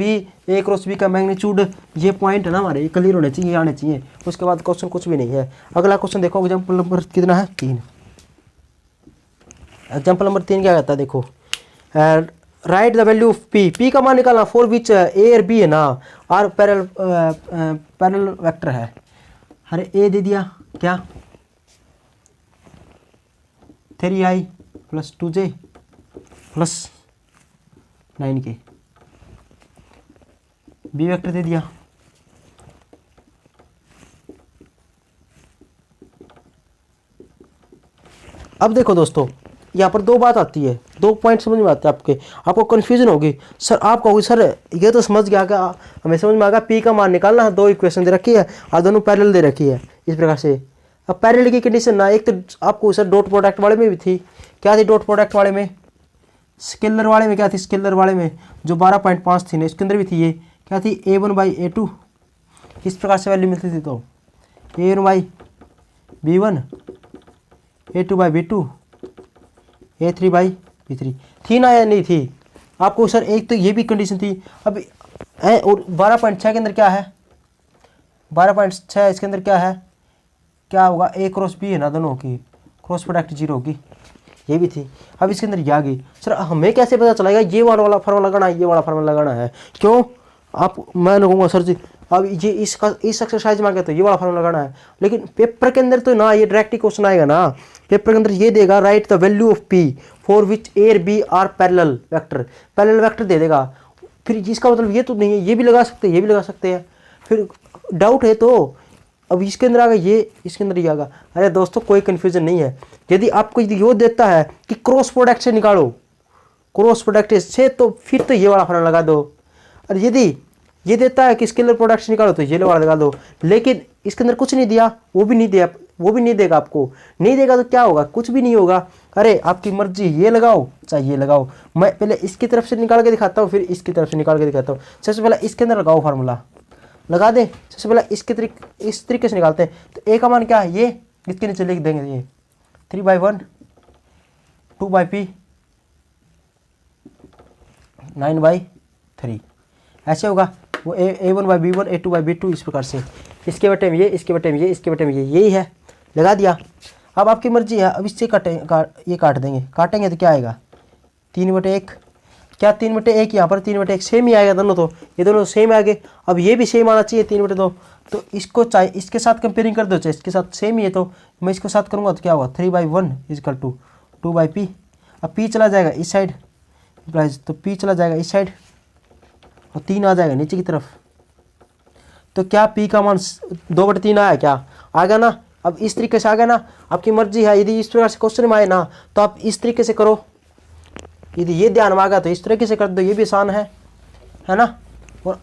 B का मैग्नीट्यूड, ये पॉइंट है ना हमारे, ये क्लियर होने चाहिए, आने चाहिए। उसके बाद क्वेश्चन कुछ भी नहीं है। अगला क्वेश्चन देखो, एग्जाम्पल नंबर कितना है 3। एग्जाम्पल नंबर 3 क्या कहता है, देखो right the value of P का मान निकालना, फॉर विच A और B है ना आर पैरेलल वेक्टर है। अरे A दे दिया क्या 3i plus 2j plus 9k, B vector दे दिया, अब देखो दोस्तों यहाँ पर 2 बात आती है, 2 पॉइंट समझ में आते हैं आपको कन्फ्यूजन होगी। सर आप कहोगे सर ये तो समझ गया, क्या हमें समझ में आ गया, P का मान निकालना है, 2 इक्वेशन दे रखी है और दोनों पैरेलल दे रखी है इस प्रकार से। अब पैरेलल की कंडीशन ना, एक तो आपको सर डॉट प्रोडक्ट वाले में भी थी, क्या थी डॉट प्रोडक्ट वाले में, स्केलर वाले में क्या थी, स्केलर वाले में जो 12.5 थी ना, इसके अंदर भी थी, ये क्या थी A1/A2, इस प्रकार से वैल्यू मिलती थी। तो A1/B1 A2/B2 A3/B3 थी ना या नहीं थी। आपको सर एक तो ये भी कंडीशन थी। अब और 12.6 के अंदर क्या है, 12.6 इसके अंदर क्या है, क्या होगा A क्रॉस B है ना, दोनों की क्रॉस प्रोडक्ट 0 होगी, ये भी थी। अब इसके अंदर ये आ गई। सर हमें कैसे पता चलेगा ये वाला फार्मूला लगाना है, ये वाला फार्मूला लगाना है? क्यों? आप मैं लगूंगा सर जी अब ये इस एक्सरसाइज में आ गया तो ये वाला फार्मूला लगाना है, लेकिन पेपर के अंदर तो ना ये डायरेक्ट ही क्वेश्चन आएगा ना। पेपर के अंदर ये देगा right the value of P for which A और B are parallel vector, parallel vector दे देगा। फिर जिसका मतलब ये तो नहीं है, ये भी लगा सकते हैं, ये भी लगा सकते हैं। फिर डाउट है तो अब इसके अंदर आ गया ये, इसके अंदर ये आ गया। अरे दोस्तों कोई कन्फ्यूजन नहीं है। यदि आपको यो देता है कि क्रॉस प्रोडक्ट से निकालो, क्रॉस प्रोडक्ट से, तो फिर तो ये वाला फार्मूला लगा दो। और यदि ये देता है कि स्केलर प्रोडक्ट से निकालो तो ये वाला लगा दो। लेकिन इसके अंदर कुछ नहीं दिया, वो भी नहीं दिया, वो भी नहीं देगा आपको, नहीं देगा तो क्या होगा? कुछ भी नहीं होगा। अरे आपकी मर्जी, ये लगाओ चाहे ये लगाओ। मैं पहले इसकी तरफ से निकाल के दिखाता हूँ, फिर इसकी तरफ से निकाल के दिखाता हूँ। सबसे पहले इसके अंदर लगाओ फार्मूला, लगा दें। सबसे पहले इस तरीके से निकालते हैं। तो ए का मान क्या है? ये इसके नीचे लिख देंगे ये 3/1 2/p 9/3 ऐसे होगा। वो a1/b1 a2/b2 इस प्रकार से, इसके बटे में ये, इसके बटे में ये, इसके बटे में ये, यही है। लगा दिया। अब आपकी मर्जी है। अब इससे ये काट देंगे, काटेंगे तो क्या आएगा? 3/1। क्या 3/1? यहाँ पर 3/1 सेम ही आएगा दोनों, तो ये दोनों सेम आ गए। अब ये भी सेम आना चाहिए 3/2। तो इसको चाहे इसके साथ कंपेयरिंग कर दो, चाहे इसके साथ सेम ही है, तो मैं इसके साथ करूँगा तो क्या होगा? 3/1 = 2/p। अब p चला जाएगा इस साइड, तो p चला जाएगा इस साइड और 3 आ जाएगा नीचे की तरफ। तो क्या p का मान 2/3 आया? क्या आ गया ना? अब इस तरीके से आ गया ना। आपकी मर्जी है। यदि इस प्रकार से क्वेश्चन में आए ना तो आप इस तरीके से करो, यदि ये ध्यान में आ गया तो इस तरीके से कर दो, ये भी आसान है ना। और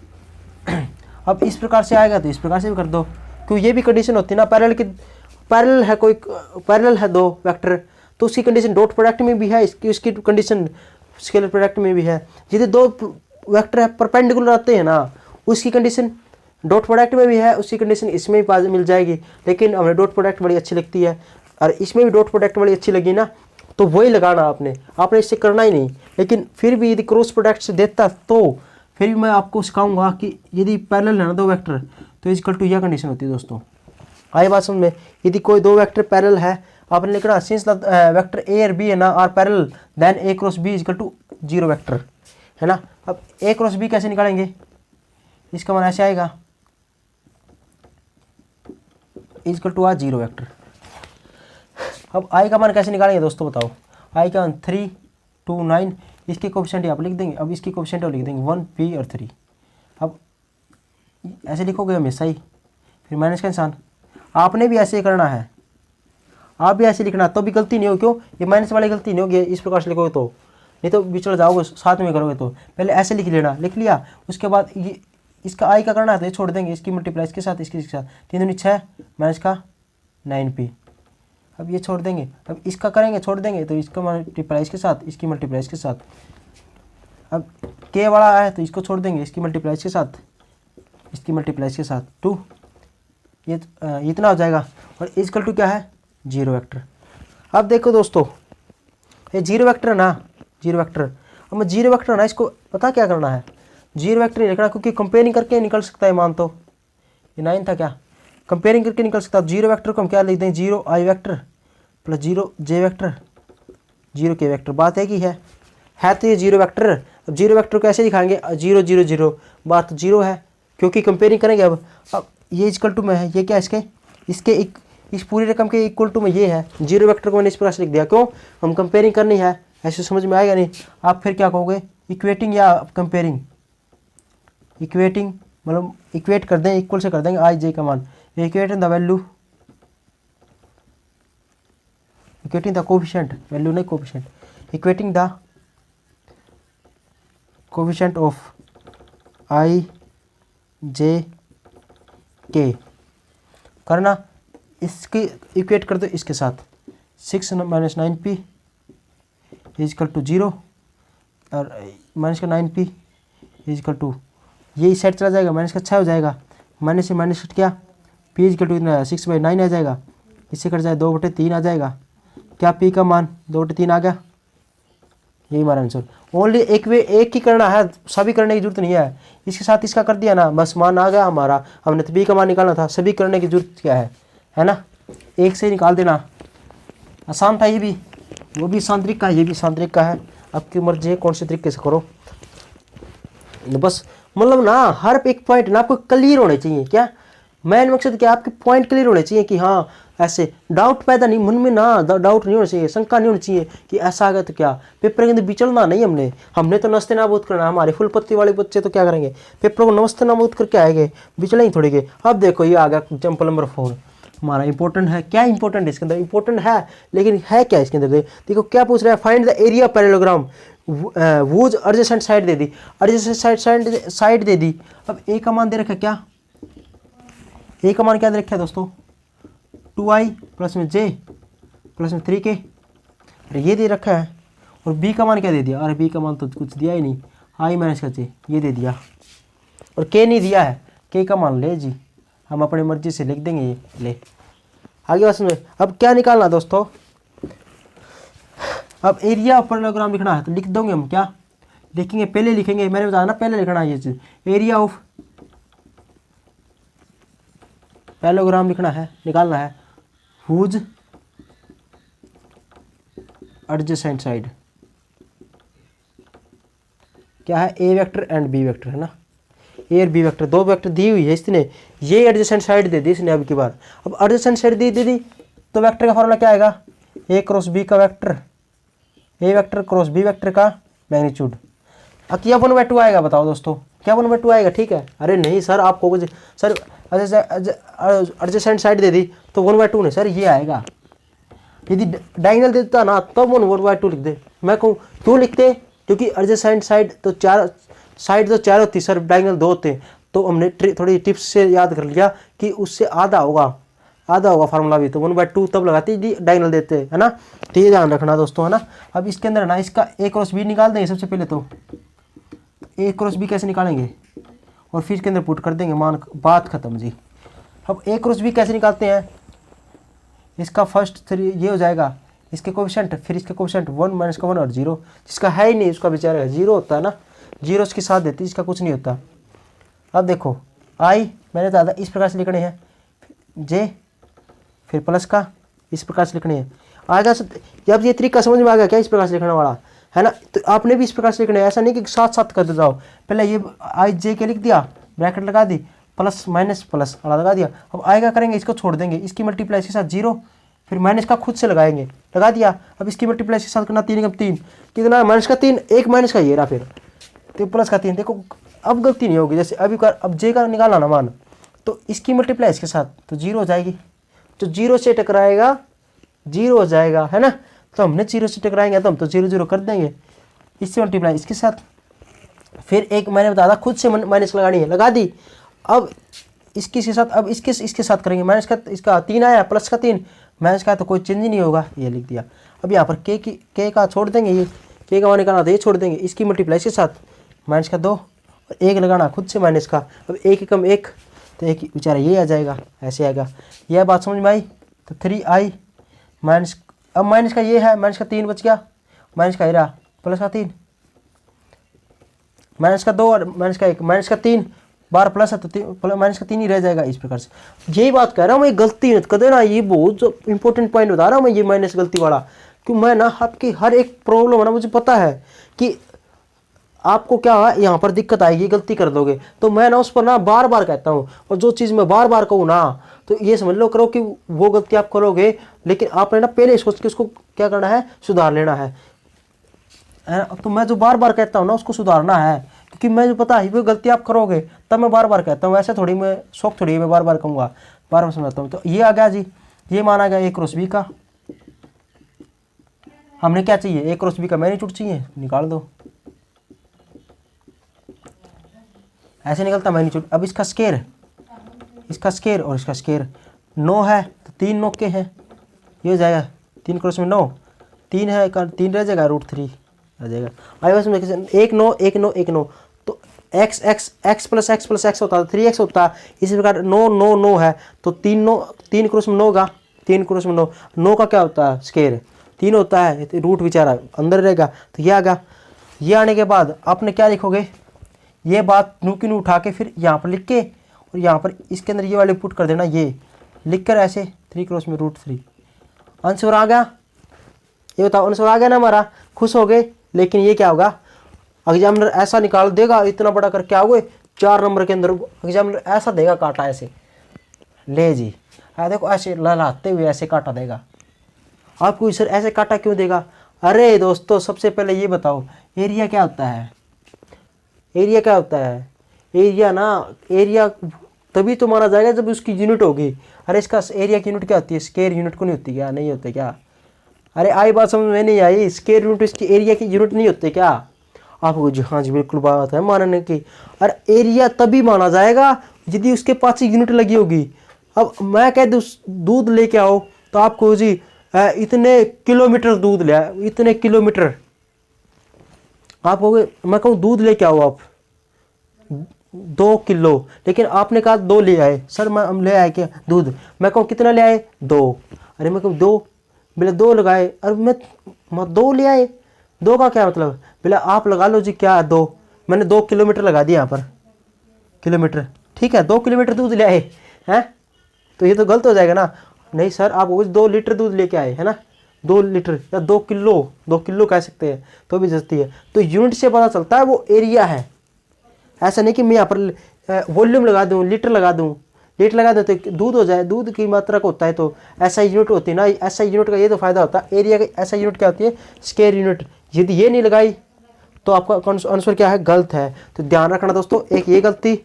अब इस प्रकार से आएगा तो इस प्रकार से भी कर दो, क्यों ये भी कंडीशन होती है ना। पैरेलल है, कोई पैरेलल है दो वेक्टर, तो उसकी कंडीशन डॉट प्रोडक्ट में भी है, इसकी कंडीशन स्केलर प्रोडक्ट में भी है। यदि दो वेक्टर है परपेंडिकुलर आते हैं ना, उसकी कंडीशन डॉट प्रोडक्ट में भी है, उसकी कंडीशन इसमें भी मिल जाएगी। लेकिन हमें डॉट प्रोडक्ट बड़ी अच्छी लगती है और इसमें भी डॉट प्रोडक्ट बड़ी अच्छी लगी ना, तो वही लगाना आपने इससे करना ही नहीं। लेकिन फिर भी यदि क्रॉस प्रोडक्ट से देता तो फिर भी मैं आपको सिखाऊंगा कि यदि पैरेलल है ना दो वेक्टर तो इक्वल टू यह कंडीशन होती है। दोस्तों आई बात समझ में? यदि कोई दो वेक्टर पैरेलल है, आपने लिखना सिंस वेक्टर ए और बी है ना are parallel then a cross b = 0 vector, है ना। अब a क्रॉस b कैसे निकालेंगे? इसका मान ऐसे आएगा = 0 वेक्टर। अब i का मान कैसे निकालेंगे दोस्तों बताओ? i का मान 3 2 9, इसकी कोएफिशिएंट आप लिख देंगे। अब इसकी कोएफिशिएंट लिख देंगे 1 p और 3। अब ऐसे लिखोगे हमेशा ही, फिर माइनस का निशान। आपने भी ऐसे ही करना है, आप भी ऐसे लिखना, तो भी गलती नहीं हो। क्यों? ये माइनस वाली गलती नहीं होगी इस प्रकार से लिखोगे तो, नहीं तो बिछड़ जाओगे साथ में करोगे। तो पहले ऐसे लिख लेना, लिख लिया। उसके बाद ये इसका आई का करना है तो ये छोड़ देंगे, इसकी मल्टीप्लाई इसके साथ, इसके साथ 3 दूनी 6 माइनस का 9p। अब ये छोड़ देंगे। अब इसका करेंगे, छोड़ देंगे, तो इसका मल्टीप्लाई इसके साथ, इसकी मल्टीप्लाई इसके साथ। अब k वाला है तो इसको छोड़ देंगे, इसकी मल्टीप्लाई इसके साथ, इसकी मल्टीप्लाई इसके साथ 2। ये इतना हो जाएगा। और इक्वल टू क्या है? 0 वेक्टर। अब देखो दोस्तों ये 0 वेक्टर है ना, 0 वेक्टर। अब मैं 0 वेक्टर है ना, इसको पता क्या करना है? 0 वेक्टर नहीं लिखना, क्योंकि कंपेयरिंग करके निकल सकता है मान। तो ये 9 था क्या? कंपेयरिंग करके निकल सकता है। 0 वेक्टर को हम क्या लिख दें? 0 i vector plus 0 j vector 0 k vector. बात है कि है तो ये 0 वेक्टर। अब 0 वेक्टर को ऐसे दिखाएंगे 0 0 0, बात 0 है क्योंकि कंपेयरिंग करेंगे। अब ये इक्वल टू में है, ये क्या इसके इस पूरी रकम के इक्वल टू में ये है। 0 वेक्टर को मैंने इस प्रकार से लिख दिया। क्यों? हम कंपेयरिंग करनी है, ऐसे समझ में आएगा नहीं। आप फिर क्या कहोगे? इक्वेटिंग या कंपेयरिंग? इक्वेटिंग मतलब इक्वेट कर दें, इक्वल से कर देंगे i j का मान। Equating the value, equating the coefficient, value नहीं coefficient, equating the coefficient of i j k करना। इसकी इक्वेट कर दो इसके साथ, 6 माइनस 9p इक्वल टू 0 और माइनस का 9p इक्वल टू, ये इस साइड चला जाएगा, माइनस का 6 हो जाएगा। माइनस से माइनस क्या? p इक्वल टू इतना 6/9 आ जाएगा। इससे कट जाए 2/3 आ जाएगा। क्या p का मान 2/3 आ गया? यही हमारा आंसर। ओनली एक ही करना है, सभी करने की जरूरत नहीं है। इसके साथ इसका कर दिया ना, बस मान आ गया हमारा। हमने तो b का मान निकालना था, सभी करने की जरूरत क्या है ना। एक से निकाल देना, आसान था ये भी। वो भी आसान तरीका है, ये भी आसान तरीका है, आपकी मर्जी है कौन से तरीके से करो। बस मतलब ना हर एक पॉइंट ना आपको क्लियर होने चाहिए। क्या मेन मकसद क्या, आपके पॉइंट क्लियर होने चाहिए कि हाँ ऐसे डाउट पैदा नहीं मन में, ना डाउट नहीं होना चाहिए, शंका नहीं होनी चाहिए कि ऐसा आ गया तो क्या। पेपर के अंदर बिचलना नहीं, हमने तो नस्ते नाबूद करना। हमारे फुल पत्ती वाले बच्चे तो क्या करेंगे, पेपर को नमस्ते नाबूद करके आएंगे, बिचले ही थोड़ी गए। अब देखो ये आ गया एग्जाम्पल नंबर 4 हमारा इंपॉर्टेंट है। क्या इंपॉर्टेंट है इसके अंदर, इंपॉर्टेंट है लेकिन है क्या इसके अंदर, देखो क्या पूछ रहा है, find the area parallelogram whose adjacent side दे दी, एडजेसेंट साइड दे दी। अब ए का मान दे रखा क्या, ए का मान क्या दे रखा है दोस्तों, 2i प्लस में j प्लस में 3k, अरे ये दे रखा है। और b का मान क्या दे दिया, अरे b का मान तो कुछ दिया ही नहीं, i माइनस का j ये दे दिया, और k नहीं दिया है, k का मान ले जी, हम अपनी मर्जी से लिख देंगे ये ले। आगे बात समझ। अब क्या निकालना दोस्तों, अब एरिया ऑफ पैरेललोग्राम लिखना है तो लिख दोगे हम, क्या लिखेंगे पहले लिखेंगे, मैंने बताया ना पहले लिखना है ये चीज, एरिया ऑफ पैरेललोग्राम लिखना है, निकालना है हुज एडजेसेंट साइड, क्या है ए वेक्टर एंड बी वेक्टर है ना, ए और बी वेक्टर दो वेक्टर दी हुई है इसने, ये एडजेसेंट साइड दे दी इसने अब की बार। अब एडजेसेंट साइड दे दी तो वेक्टर का फॉर्मूला क्या आएगा, ए क्रॉस बी का वेक्टर, ए वेक्टर क्रॉस बी वेक्टर का मैग्नीट्यूड। अब क्या 1/2 आएगा बताओ दोस्तों, क्या 1/2 आएगा, ठीक है। अरे नहीं सर आपको कुछ सर एडजेसेंट साइड दे दी तो 1/2 नहीं सर ये आएगा, यदि डायगोनल देता ना तब 1/2 लिख दे। मैं कहूँ क्यों लिखते, क्योंकि एडजेसेंट साइड तो चार होती सर, डायगोनल 2 होते, तो हमने थोड़ी टिप्स से याद कर लिया कि उससे आधा होगा फार्मूला भी, तो 1/2 तब लगाते डायगोनल देते है ना, तो ये ध्यान रखना दोस्तों है ना। अब इसके अंदर ना इसका ए क्रॉस बी निकाल देंगे सबसे पहले, तो ए क्रॉस बी कैसे निकालेंगे और फिर इसके अंदर पुट कर देंगे मान, बात खत्म जी। अब ए क्रॉस बी कैसे निकालते हैं, इसका फर्स्ट 3 ये हो जाएगा, इसके कोएफिशिएंट फिर इसके कोएफिशिएंट 1 माइनस का 1 और 0, जिसका है ही नहीं उसका बेचारा 0 होता है ना, 0 इसके साथ देती इसका कुछ नहीं होता। अब देखो आई मैंने ज़्यादा इस प्रकार से लिखने हैं, जे फिर प्लस का इस प्रकार से लिखने हैं आएगा। जब ये तरीका समझ में आ गया क्या इस प्रकार से लिखने वाला है ना, तो आपने भी इस प्रकार से लिखना है, ऐसा नहीं कि साथ साथ कर जाओ। पहले ये आई जे के लिख दिया, ब्रैकेट लगा दी, प्लस माइनस प्लस लगा दिया। अब आएगा करेंगे इसको छोड़ देंगे, इसकी मल्टीप्लाई इसके साथ 0, फिर माइनस का खुद से लगाएंगे, लगा दिया। अब इसकी मल्टीप्लाई इसके साथ करना 3 × 3 कितना, माइनस का 3, एक माइनस का ये रहा, फिर तो प्लस का 3। देखो अब गलती नहीं होगी, जैसे अभी अब जे का निकालना ना मान, तो इसकी मल्टीप्लाई इसके साथ तो 0 हो जाएगी, तो 0 से टकराएगा 0 हो जाएगा है ना, तो हमने 0 से टकराएंगे तो हम तो 0 0 कर देंगे, इससे मल्टीप्लाई इसके साथ, फिर एक मैंने बताया था खुद से माइनस लगानी है, लगा दी। अब इसके साथ, अब इसके साथ करेंगे, माइनस का इसका 3 आया, प्लस का 3, माइनस का तो कोई चेंज ही नहीं होगा, ये लिख दिया। अब यहाँ पर के का छोड़ देंगे, ये के का मान निकालना था ये छोड़ देंगे, इसकी मल्टीप्लाई इसके साथ माइनस का 2 और 1 लगाना खुद से माइनस का, अब 1 कम 1 तो 1 बेचारा ये आ जाएगा, ऐसे आएगा। यह बात समझ में आई, तो 3i माइनस, अब माइनस का ये है, माइनस का 3 बच गया, माइनस का रहा प्लस का 3, माइनस का 2 और माइनस का 1, माइनस का 3 बार प्लस है तो माइनस का 3 ही रह जाएगा। इस प्रकार से यही बात कह रहा हूँ मैं, गलती मत कर देना, ये बहुत इंपॉर्टेंट पॉइंट बता रहा हूँ मैं, ये माइनस गलती वाला, क्यों मैं ना आपकी हर एक प्रॉब्लम है ना मुझे पता है कि आपको क्या है यहाँ पर दिक्कत आएगी, गलती कर दोगे, तो मैं ना उस पर ना बार बार कहता हूँ, और जो चीज़ मैं बार बार कहूँ ना तो ये समझ लो करो कि वो गलती आप करोगे, लेकिन आपने ना पहले सोच के उसको क्या करना है, सुधार लेना है। तो मैं जो बार बार कहता हूँ ना उसको सुधारना है, क्योंकि मैं जो पता है वो गलती आप करोगे तब मैं बार बार कहता हूँ, ऐसे थोड़ी मैं शौक थोड़ी मैं बार बार कहूँगा, बार बार समझाता हूँ। तो ये आ गया जी, ये माना गया ए क्रॉस बी का, हमने क्या चाहिए, ए क्रॉस बी का मैग्नीट्यूड चाहिए, निकाल दो, ऐसे निकलता मैग्नीट्यूड। अब इसका स्केयर और इसका स्केयर 9 है तो 3 9 के हैं, ये हो जाएगा 3 क्रॉस में 9, 3 है 3 रह जाएगा, √3 आ जाएगा। आइए बस 1 9 1 9 1 9, तो x प्लस x होता है 3x होता है, इसी प्रकार 9 9 9 है तो 3 क्रॉस में 9 का 3 क्रॉस में 9 का क्या होता है, स्केयर 3 होता है, रूट बेचारा अंदर रहेगा, तो ये आ गया। ये आने के बाद आपने क्या लिखोगे, ये बात नू की नू उठा के फिर यहाँ पर लिख के, और यहाँ पर इसके अंदर ये वाले पुट कर देना, ये लिख कर ऐसे 3 क्रॉस में √3, आंसर आ गया। ये बताओ आंसर आ गया ना हमारा, खुश हो गए। लेकिन ये क्या होगा, एग्जामिनर ऐसा निकाल देगा इतना बड़ा कर, क्या होगे 4 नंबर के अंदर एग्जामिनर ऐसा देगा काटा ऐसे, ले जी देखो ऐसे लहलाते हुए ऐसे काटा देगा आपको। सर ऐसे काटा क्यों देगा? अरे दोस्तों सबसे पहले ये बताओ एरिया क्या होता है? एरिया क्या होता है? एरिया ना, एरिया तभी तो माना जाएगा जब उसकी यूनिट होगी। अरे इसका एरिया की यूनिट क्या होती है? स्क्वायर यूनिट को नहीं होती क्या? नहीं होते क्या? अरे आई बात समझ में नहीं आई? स्क्वायर यूनिट इसकी एरिया की यूनिट नहीं होते क्या? आपको जी हाँ जी बिल्कुल बात है मानने की। अरे एरिया तभी माना जाएगा यदि उसके पास यूनिट लगी होगी। अब मैं कह दूँ दूध लेके आओ तो आपको जी इतने किलोमीटर दूध ले, इतने किलोमीटर आप कहोगे, मैं कहूँ दूध लेके आओ आप 2 किलो, लेकिन आपने कहा 2 ले आए। सर मैं हम ले आए क्या दूध? मैं कहूँ कितना ले आए? 2। अरे मैं कहूँ 2, बोले 2 लगाए। अरे मैं 2 ले आए, 2 का क्या मतलब? बोले आप लगा लो जी क्या 2, मैंने 2 किलोमीटर लगा दिया यहाँ पर, किलोमीटर ठीक है 2 किलोमीटर दूध ले आए हैं, तो ये तो गलत हो जाएगा ना। नहीं सर आप 2 लीटर दूध लेके आए है ना, 2 लीटर या 2 किलो, 2 किलो कह सकते हैं तो भी जस्ती है। तो यूनिट से पता चलता है वो एरिया है। ऐसा नहीं कि मैं यहाँ पर वॉल्यूम लगा दूँ, लीटर लगा दूँ, लीटर लगा दूँ तो दूध हो जाए। दूध की मात्रा का होता है तो ऐसा यूनिट होती है ना, ऐसा यूनिट का ये तो फायदा होता है। एरिया का ऐसा यूनिट क्या होती है? Square unit. यदि ये नहीं लगाई तो आपका आंसर क्या है? गलत है। तो ध्यान रखना दोस्तों, एक ये गलती,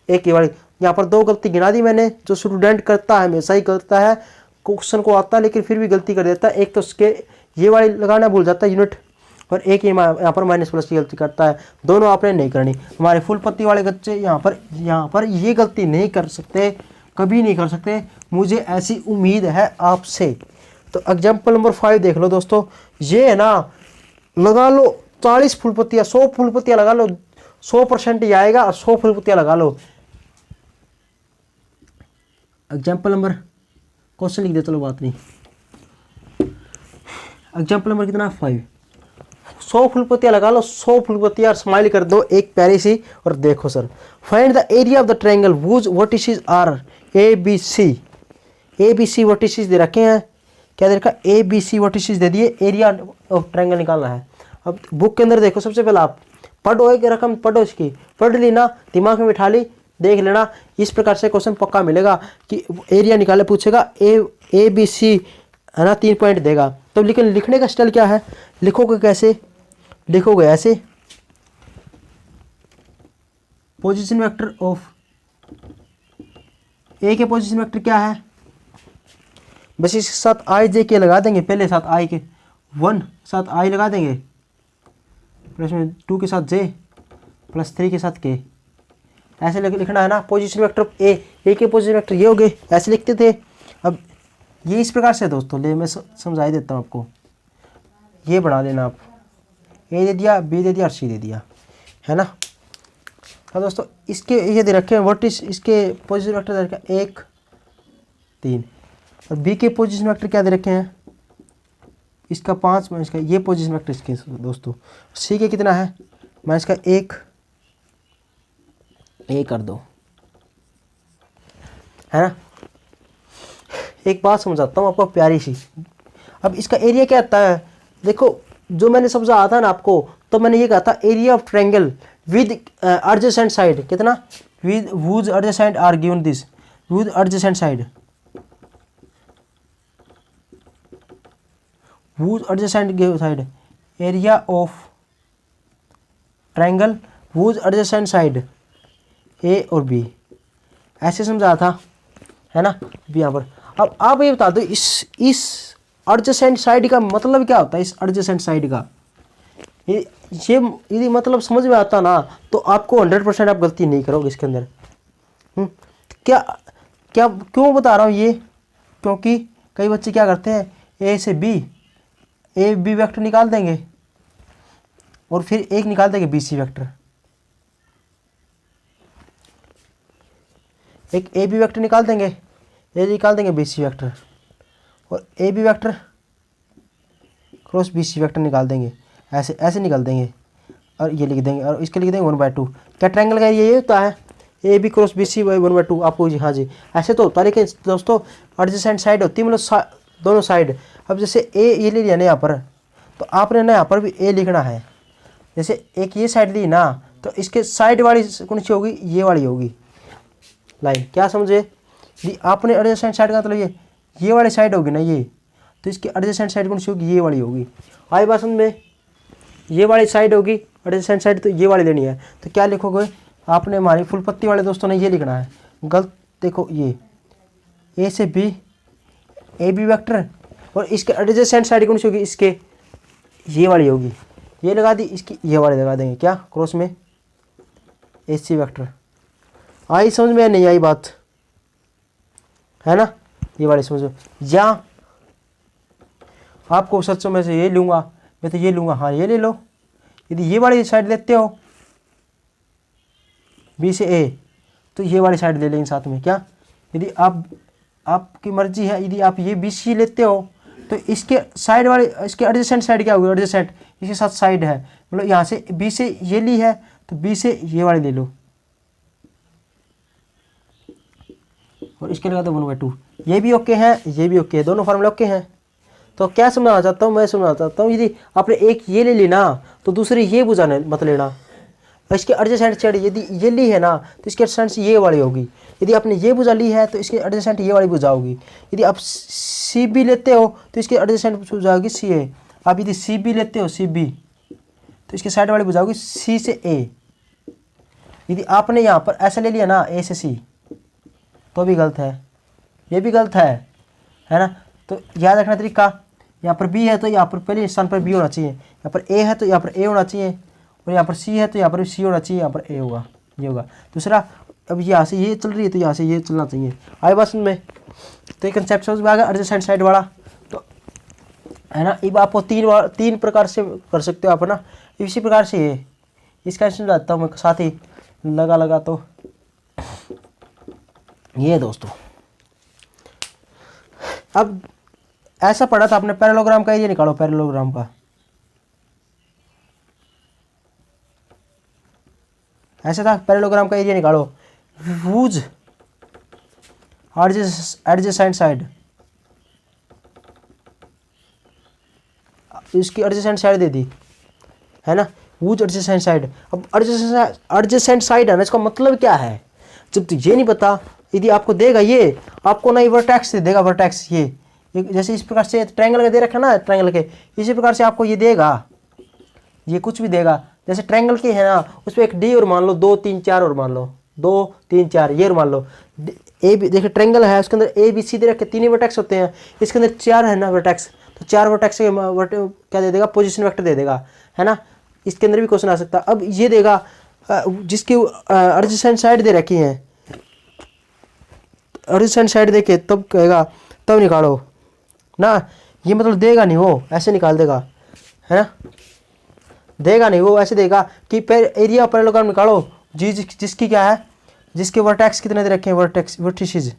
एक ये वाली। यहाँ पर 2 गलती गिना दी मैंने। जो स्टूडेंट करता है हमेशा ही करता है, क्वेश्चन को आता है लेकिन फिर भी गलती कर देता है। एक तो उसके ये वाली लगाना भूल जाता है यूनिट, और एक ये यहाँ पर माइनस प्लस की गलती करता है। दोनों आपने नहीं करनी। हमारे फुल पत्ती वाले बच्चे यहाँ पर ये गलती नहीं कर सकते, कभी नहीं कर सकते, मुझे ऐसी उम्मीद है आपसे। तो एग्जाम्पल नंबर 5 देख लो दोस्तों। ये है ना, लगा लो 40 फुल पत्तियाँ, 100 फुल पत्तियाँ लगा लो, 100% ही आएगा। और 100 फुल पत्तियाँ लगा लो। एग्जाम्पल नंबर, क्वेश्चन लिख दे चलो बात नहीं। एग्जाम्पल नंबर कितना? 5। 100 फुल पत्तियाँ लगा लो, 100 फुल पत्तियाँ, स्माइल कर दो एक प्यारी सी। और देखो sir, find the area of the triangle whose vertices are A B C. A B C vertices दे रखे हैं, क्या दे रखा? ए बी सी वर्टिसेस दे दिए, एरिया ऑफ ट्रायंगल निकालना है। अब बुक के अंदर देखो, सबसे पहले आप पढ़ो, एक रकम पढ़ो, इसकी पढ़ ली ना, दिमाग में बिठा ली, देख लेना। इस प्रकार से क्वेश्चन पक्का मिलेगा कि एरिया निकाले, पूछेगा ए बी सी है ना, 3 पॉइंट देगा। तो लेकिन लिखने का स्टाइल क्या है? लिखोगे कैसे? लिखोगे ऐसे, पोजीशन वेक्टर ऑफ ए के पोजीशन वेक्टर क्या है? बस इसके साथ आई जे के लगा देंगे, पहले साथ आई के 1 साथ आई लगा देंगे, प्लस में 2 के साथ जे, प्लस 3 के साथ के। ऐसे लिखना है ना। पोजीशन वेक्टर ऑफ ए के पोजीशन वेक्टर ये हो गए, ऐसे लिखते थे। अब ये इस प्रकार से दोस्तों, ले मैं समझा देता हूँ आपको। ये बना लेना आप, ए दे दिया, बी दे दिया और सी दे दिया, है ना। हाँ दोस्तों, इसके ये दे रखे हैं वर्टिस, इसके पोजीशन वेक्टर दे रखे हैं 1 3, और बी के पोजीशन वेक्टर क्या दे रखे हैं? इसका 5 माइनस का ये पोजीशन वेक्टर इसके दोस्तों। सी के कितना है? माइनस का 1 कर दो, है ना। एक बात समझाता हूँ आपको प्यारी सी। अब इसका एरिया क्या आता है? देखो, जो मैंने समझाया था ना आपको, तो मैंने ये कहा था area of triangle with adjacent side कितना? With whose adjacent are given this, with adjacent side, whose adjacent side, area of triangle whose adjacent side A और बी, ऐसे समझा था, है ना। अभी यहाँ पर अब आप ये बता दो, इस एडजेसेंट साइड का मतलब क्या होता है? इस एडजेसेंट साइड का ये यदि मतलब समझ में आता ना, तो आपको 100% आप गलती नहीं करोगे इसके अंदर। क्या क्या क्यों बता रहा हूँ ये? क्योंकि कई बच्चे क्या करते हैं, ए से बी, ए बी वेक्टर निकाल देंगे और फिर एक निकाल देंगे बी सी वेक्टर। एक ए बी वेक्टर निकाल देंगे, ए निकाल देंगे बी सी वेक्टर, और A B vector cross B C vector निकाल देंगे, ऐसे ऐसे निकाल देंगे, और ये लिख देंगे, और इसके लिख देंगे 1/2। क्या ट्रायंगल का ये होता है? A B cross B C 1/2 आपको जी, हाँ जी, ऐसे तो होता है। लेकिन दोस्तों एडजेसेंट साइड होती है, मतलब दोनों साइड। अब जैसे ए ये ले लिया ना यहाँ पर, तो आपने ना यहाँ पर भी ए लिखना है। जैसे एक ये साइड ली ना, तो इसके साइड वाली कौन सी होगी, ये वाली होगी लाइन। क्या समझे, यदि आपने एडजेसेंट साइड का मतलब ये वाली साइड होगी ना ये, तो इसकी एडजेसेंट साइड कौन सी होगी, ये वाली होगी। आई बात समझ में, ये वाली साइड होगी एडजेसेंट साइड, तो ये वाली लेनी है। तो क्या लिखोगे आपने, हमारी फुल पत्ती वाले दोस्तों ने ये लिखना है गलत। देखो ये ए से बी, ए बी वेक्टर, और इसके एडजेसेंट साइड कौन सी होगी, इसके ये वाली होगी। ये लगा दी, इसकी ये वाली लगा देंगे, क्या क्रॉस में ए सी वेक्टर। आई समझ में, नहीं आई बात है ना, ये वाली समझो। या आपको सच्चों में से ये लूँगा, मैं तो ये लूँगा, हाँ ये ले लो। यदि ये वाली साइड लेते हो बी से ए, तो ये वाली साइड ले लेंगे साथ में। क्या, यदि आपकी मर्जी है, यदि आप ये बी सी लेते हो, तो इसके साइड वाली, इसके एडजेसेंट साइड क्या होगी, एडजेसेंट इसके साथ साइड है, मतलब यहाँ से बी से ये ली है, तो बी से ये वाली ले लो, और इसके लगा दो 1/2। ये भी ओके है, ये भी ओके है, दोनों फार्मूला ओके हैं। तो क्या समझाना चाहता हूँ, मैं समझाना चाहता हूँ, यदि आपने एक ये ले ली ना, तो दूसरी ये बुझाने मत लेना। इसके एडजेसेंट साइड यदि ये ली है ना, तो इसके एडजेसेंट ये वाली होगी। यदि आपने ये बुझा ली है, तो इसके एडजेसेंट ये वाली बुझाओगी। यदि आप सी बी लेते हो, तो इसके एडजेसेंट बुझाओगी सी ए। आप यदि सी बी लेते हो, सी बी, तो इसके साइड वाली बुझाओगी सी से ए। यदि आपने यहाँ पर ऐसा ले लिया ना, ए से सी, तो भी गलत है, ये भी गलत है ना। तो याद रखना तरीका, यहाँ पर बी है तो यहाँ पर पहले स्थान पर बी होना चाहिए, यहाँ पर ए है तो यहाँ पर ए होना चाहिए, और यहाँ पर सी है तो यहाँ पर सी होना चाहिए, यहाँ पर ए होगा, ये होगा। दूसरा, अब यहाँ से ये चल रही है तो यहाँ से ये चलना चाहिए। आई बात में, तो ये कंसेप्ट समझ में आ गया एडजेसेंट साइड वाला, तो है ना। अब आपको तीन प्रकार से कर सकते हो आप, है ना। इसी प्रकार से ये इसका समझाता हूँ मैं साथ ही लगा तो ये दोस्तों, अब ऐसा पढ़ा था आपने, पैरेललोग्राम का एरिया निकालो, पैरेललोग्राम का ऐसा था, पैरेललोग्राम का एरिया निकालो। वूज एडजेसेंट साइड, इसकी एडजेसेंट साइड दे दी है ना, वूज एडजेसेंट साइड। अब एडजेसेंट साइड है ना, इसका मतलब क्या है, जब तो ये नहीं पता, यदि आपको देगा ये, आपको ना ये वर्टेक्स दे देगा, वर्टेक्स ये जैसे इस प्रकार से ट्रायंगल का दे रखा ना, ट्रायंगल के इसी प्रकार से आपको ये देगा, ये कुछ भी देगा। जैसे ट्रायंगल के है ना, उस पर एक डी और मान लो, 2 3 4 और मान लो, 2 3 4 ये और मान लो। ए बी देखिए ट्रायंगल है, उसके अंदर ए बी सी दे रखे, 3 वर्टेक्स होते हैं, इसके अंदर 4 है ना वर्टेक्स, तो 4 वर्टेक्स के क्या दे देगा, पोजीशन वेक्टर दे देगा, है ना। इसके अंदर भी क्वेश्चन आ सकता है। अब ये देगा जिसकी एडजेसेंट साइड दे रखी है, एडजेसेंट साइड देखे तब कहेगा, तब निकालो ना। ये मतलब देगा नहीं वो, ऐसे निकाल देगा, है ना। देगा नहीं वो, ऐसे देगा कि एरिया पैरेललोग्राम निकालो जिसकी क्या है, जिसके वर्टेक्स कितने दे रखे हैं, वर्टिसेस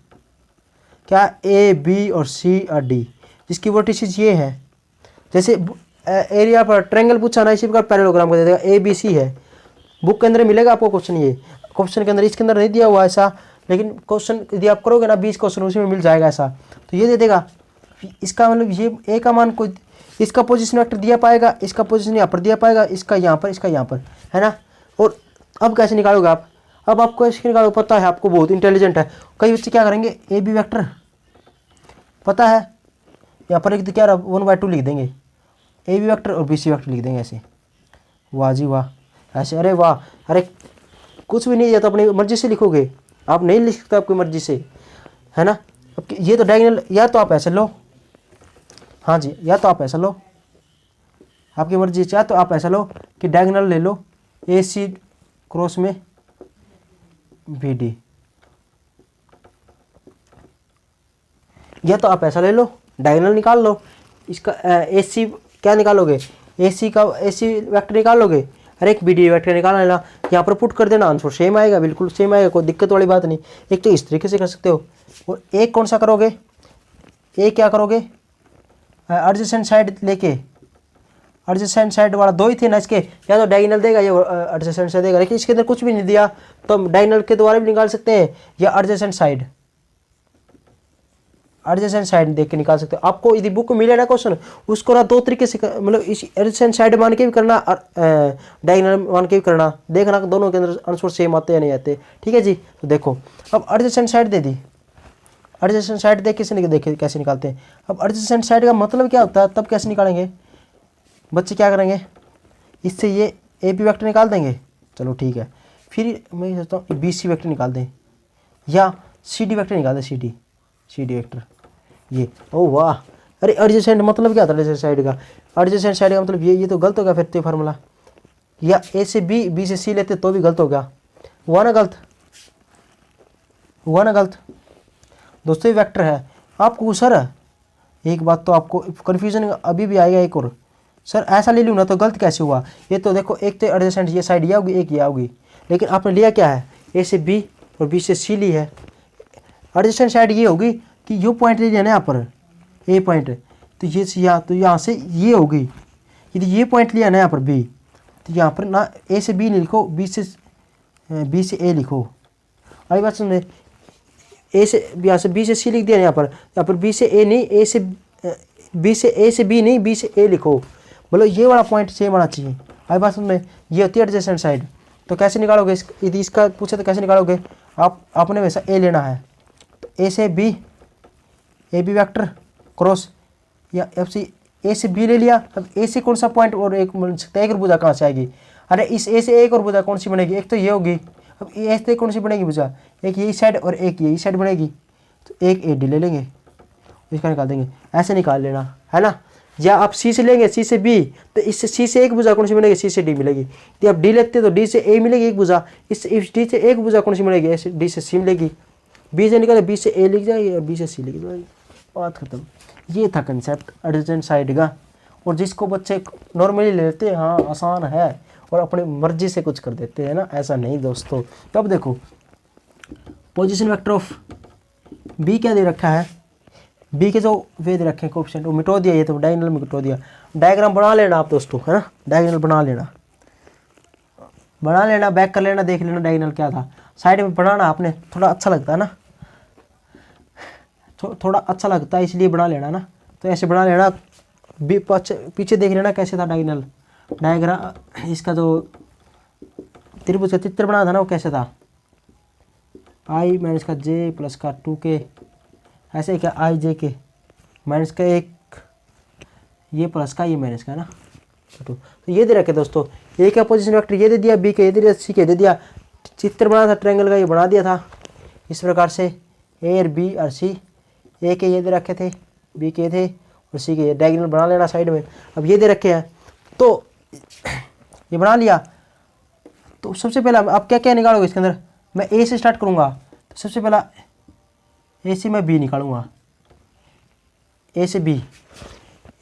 क्या, ए बी और सी और डी, जिसकी वर्टिसेस ये है। जैसे एरिया पर ट्रायंगल पूछा ना, इसी प्रकार पैरेललोग्राम का दे देगा, ए बी सी है। बुक के अंदर मिलेगा आपको क्वेश्चन, ये क्वेश्चन के अंदर, इसके अंदर नहीं दिया हुआ ऐसा, लेकिन क्वेश्चन यदि आप करोगे ना 20 क्वेश्चन उसी में मिल जाएगा ऐसा। तो ये दे देगा, इसका मतलब ये ए का मान कोई, इसका पोजीशन वेक्टर दिया पाएगा, इसका पोजीशन यहाँ पर दिया पाएगा, इसका यहाँ पर, इसका यहाँ पर, है ना। और अब कैसे निकालोगे आप, अब आपको इसके निकालो, पता है आपको, बहुत इंटेलिजेंट है। कई बच्चे क्या करेंगे, ए बी वेक्टर पता है, यहाँ पर क्या 1/2 लिख देंगे, ए बी वेक्टर और बी सी वेक्टर लिख देंगे ऐसे। वाह जी वाह, ऐसे, अरे वाह, अरे कुछ भी नहीं है तो अपनी मर्जी से लिखोगे, आप नहीं लिख सकते आपकी मर्जी से, है ना। अब ये तो डायगोनल, या तो आप ऐसे लो, हाँ जी, या तो आप ऐसा लो, आपकी मर्जी, चाहे तो आप ऐसा लो कि डायगोनल ले लो, ए सी क्रॉस में बी डी, या तो आप ऐसा ले लो, डायगोनल निकाल लो। इसका ए सी क्या निकालोगे, ए सी का ए सी वेक्टर निकालोगे, हर एक बी डी वेक्टर निकाल लेना, यहाँ पर पुट कर देना, आंसर सेम आएगा, बिल्कुल सेम आएगा, कोई दिक्कत वाली बात नहीं। एक तो इस तरीके से कर सकते हो, और एक कौन सा करोगे, एक क्या करोगे, एडजेसेंट साइड लेके, एडजेसेंट साइड वाला 2 ही थे ना इसके, या तो डायगोनल देगा या एडजेसेंट साइड देगा, लेकिन इसके अंदर कुछ भी नहीं दिया, तो हम डायगोनल के द्वारा भी निकाल सकते हैं या एडजेसेंट साइड, एडजेसेंट साइड देख के निकाल सकते हो। आपको यदि बुक में मिले ना क्वेश्चन, उसको ना दो तरीके से मतलब इस एडजेसेंट साइड मान के भी करना और डायगोनल मान के भी करना, देखना दोनों के अंदर आंसर सेम आते या नहीं आते। ठीक है जी। तो देखो अब एडजेसेंट साइड दे दी, एडजेसेंट साइड देख देखे कैसे निकालते हैं। अब एडजेसेंट साइड का मतलब क्या होता है, तब कैसे निकालेंगे बच्चे, क्या करेंगे, इससे ये ए बी वेक्टर निकाल देंगे। चलो ठीक है, फिर मैं सोचता हूँ बी सी वेक्टर निकाल दें या सी डी वेक्टर निकाल दें, सी डी वेक्टर ये। ओ वाह, अरे एडजेसेंट मतलब क्या होता है एडजेसेंट साइड का, एडजेसेंट साइड का मतलब ये तो गलत हो गया फिर तो फार्मूला, या ए से बी, बी से सी लेते तो भी गलत हो गया, हुआ ना गलत, हुआ ना गलत दोस्तों। ये वेक्टर है। आपको सर एक बात तो आपको कन्फ्यूजन अभी भी आएगा एक और, सर ऐसा ले लूँ ना तो गलत कैसे हुआ। ये तो देखो एक तो एडजेसेंट ये साइड ये होगी, एक ये होगी, लेकिन आपने लिया क्या है, ए से बी और बी से सी ली है। एडजेसेंट साइड ये होगी कि यो पॉइंट ले लिया ना यहाँ पर ए पॉइंट, तो ये यहाँ से ये होगी। यदि ये पॉइंट लिया ना यहाँ पर बी, तो यहाँ पर ना ए से बी नहीं लिखो, बी से ए लिखो। आई बात सुन, ए से यहाँ से बी से सी लिख दिया यहाँ पर बी से ए नहीं, ए से बी नहीं, बी से ए लिखो, मतलब ये वाला पॉइंट सेम आना चाहिए। आई बात सुन में, ये होती है एडजेसेंट साइड। तो कैसे निकालोगे यदि इसका पूछे तो कैसे निकालोगे, आपने वैसा ए लेना है, तो ए से B, A B vector cross, या एफ सी ए से बी ले लिया। अब ए से कौन सा पॉइंट और एक बन सकता है, एक और भुजा कहाँ से आएगी, अरे इस ए से एक और भुजा कौन सी बनेगी, एक तो ये होगी। अब ए से कौन सी बनेगी भुजा, एक यही साइड और एक यही साइड बनेगी, तो एक ए डी ले लेंगे, इसका निकाल देंगे, ऐसे निकाल लेना है ना। या आप सी से लेंगे, सी से बी, तो इससे सी से एक भुजा कौन सी मिलेगी, सी से डी मिलेगी। यदि आप डी लेते तो डी से ए मिलेगी एक भुजा, इस डी से एक भुजा कौन सी मिलेगी, ऐसे डी से सी मिलेगी। बी से निकाले, बी से ए लिख जाएगी और बी से सी लिख जाएगी, बात खत्म। ये था कंसेप्ट एडजेसेंट साइड का, और जिसको बच्चे नॉर्मली ले लेते हैं, हाँ आसान है, और अपनी मर्जी से कुछ कर देते हैं ना, ऐसा नहीं दोस्तों। तब देखो पोजीशन वेक्टर ऑफ बी क्या दे रखा है, बी के जो वे दे रखे हैं कोएफिशिएंट, वो मिटो दिया, ये तो डायगोनल में मिटो दिया। डायग्राम बना लेना आप दोस्तों, है ना, डायगोनल बना लेना, बैक कर लेना, देख लेना डायगोनल क्या था। साइड में बनाना आपने, थोड़ा अच्छा लगता है ना, थोड़ा अच्छा लगता है इसलिए बना लेना ना। तो ऐसे बना लेना, पीछे देख लेना कैसे था डायगोनल, डायग्राम इसका जो त्रिभुज का चित्र बना था ना, वो कैसे था, आई माइनस का जे प्लस का 2k, ऐसे क्या आई जे के माइनस का 1, ये प्लस का ये माइनस का ना। तो ये दे रखे दोस्तों, ए का पोजीशन वेक्टर ये दे दिया, बी के ये दे दिया, सी के दे दिया, चित्र बना था ट्रायंगल का, ये बना दिया था इस प्रकार से। ए और बी और सी, ए के ये दे रखे थे, बी के थे, और सी के ये डायगोनल बना लेना साइड में। अब ये दे रखे हैं तो ये बना लिया। तो सबसे पहला आप क्या क्या निकालोगे इसके अंदर, मैं ए से स्टार्ट करूँगा, तो सबसे पहला ए से मैं बी निकालूंगा, ए से बी,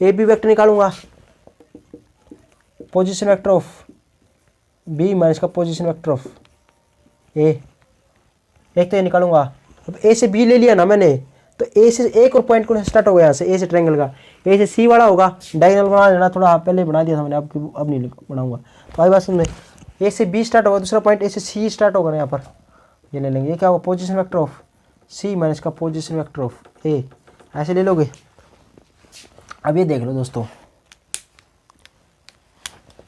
ए बी वेक्टर निकालूंगा, position vector of B minus का पोजीशन वेक्टर ऑफ ए, एक तो ये निकालूंगा। अब ए से बी ले लिया ना मैंने, तो ए से एक और पॉइंट कौन स्टार्ट हो गया यहाँ से, ए से ट्रायंगल का, ए से सी वाला होगा, डायगोनल बना लेना, थोड़ा पहले बना दिया था मैंने, अब नहीं बनाऊंगा। तो आई बात सुन में, ए से बी स्टार्ट होगा, दूसरा पॉइंट ए से सी स्टार्ट होगा ना यहाँ पर, ये ले लेंगे। ये क्या होगा, position vector of C minus का पोजीशन वेक्टर ऑफ ए, ऐसे ले लोगे। अब ये देख लो दोस्तों,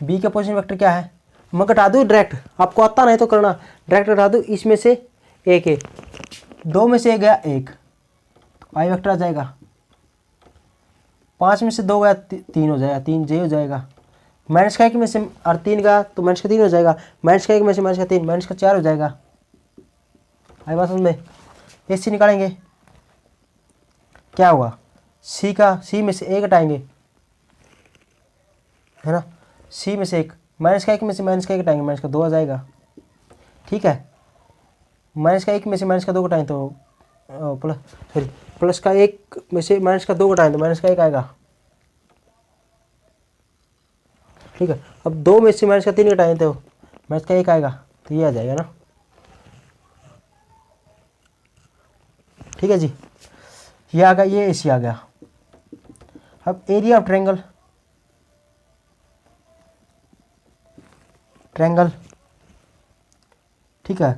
बी का पोजीशन वेक्टर क्या है, मैं घटा दूँ डायरेक्ट, आपको आता नहीं तो करना, डायरेक्ट घटा दूँ, इसमें से एक है, दो में से गया एक, तो आई वेक्टर आ जाएगा, 5 में से 2 गया 3 हो जाएगा, 3 जे हो जाएगा, माइनस का 1 में से और 3 का, तो माइनस का 3 हो जाएगा, माइनस का 1 में से माइनस का 3, माइनस का 4 हो जाएगा। आई बात समझ में, ए सी निकालेंगे, क्या होगा, सी में से एक हटाएंगे, है ना, सी में से एक, माइनस का 1 में से माइनस का 1 हटाएंगे, माइनस का 2 आ जाएगा। ठीक है, माइनस का 1 में से माइनस का 2 घटाएं तो प्लस का 1 में से माइनस का 2 घटाएं तो माइनस का 1 आएगा। ठीक है, अब 2 में से माइनस का 3 घटाएं तो माइनस का 1 आएगा, तो ये आ जाएगा ना। ठीक है जी, ये आ गया, ये एसी आ गया। अब एरिया ऑफ ट्रायंगल, ठीक है,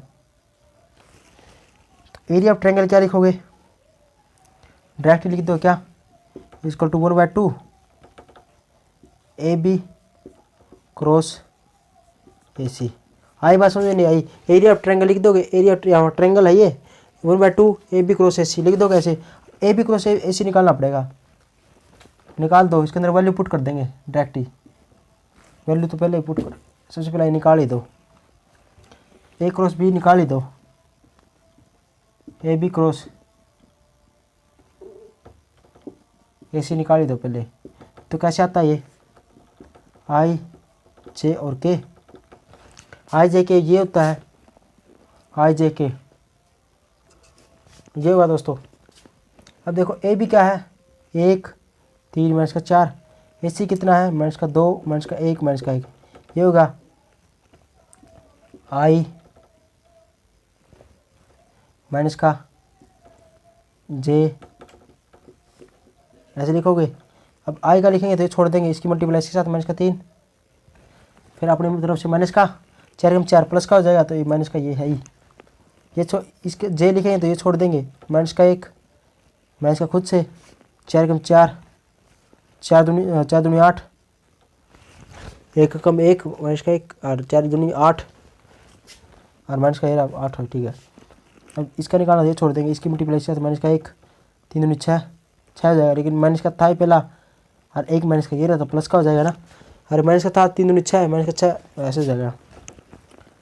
तो एरिया ऑफ ट्रायंगल क्या लिखोगे, डायरेक्ट लिख दो क्या, equal to 1/2 AB cross AC। आई बात समझ में नहीं आई? एरिया ऑफ ट्रायंगल लिख दोगे, एरिया यहाँ ट्रायंगल है ये 1/2 AB क्रॉस AC लिख दो। कैसे? AB क्रॉस AC निकालना पड़ेगा, निकाल दो। इसके अंदर वैल्यू पुट कर देंगे डायरेक्ट ही, वैल्यू तो पहले ही पुट कर, सबसे पहले निकाल ही दो। A क्रॉस B निकाल ही दो, AB क्रॉस AC निकाल ही दो पहले। तो कैसे आता है ये, I J और K, I J K ये होता है, I J K ये होगा दोस्तों। अब देखो AB क्या है, 1 3 माइनस का 4, AC कितना है माइनस का 2 माइनस का 1 माइनस का 1, ये होगा I माइनस का J, ऐसे लिखोगे। अब I का लिखेंगे तो ये छोड़ देंगे, इसकी मल्टीप्लाई इसके साथ माइनस का 3, फिर अपनी तरफ से माइनस का 4 4 प्लस का हो जाएगा, तो ये माइनस का ये है ही, ये इसके J लिखेंगे तो ये छोड़ देंगे, माइनस का 1 माइनस का खुद से 4 4 4 दूनी 8, 1 कम 1 माइनस का 1 और 4 दूनी 8 और माइनस का 8 है, ठीक है। अब इसका निकालना ये छोड़ देंगे, इसकी मल्टीप्लाई से माइनस का 1 3 दूनी 6 हो जाएगा, लेकिन माइनस का था ही पहला और 1 माइनस का ये रहा तो प्लस का हो जाएगा ना, और माइनस का था 3 दूनी 6 माइनस का 6 ऐसे हो जाएगा।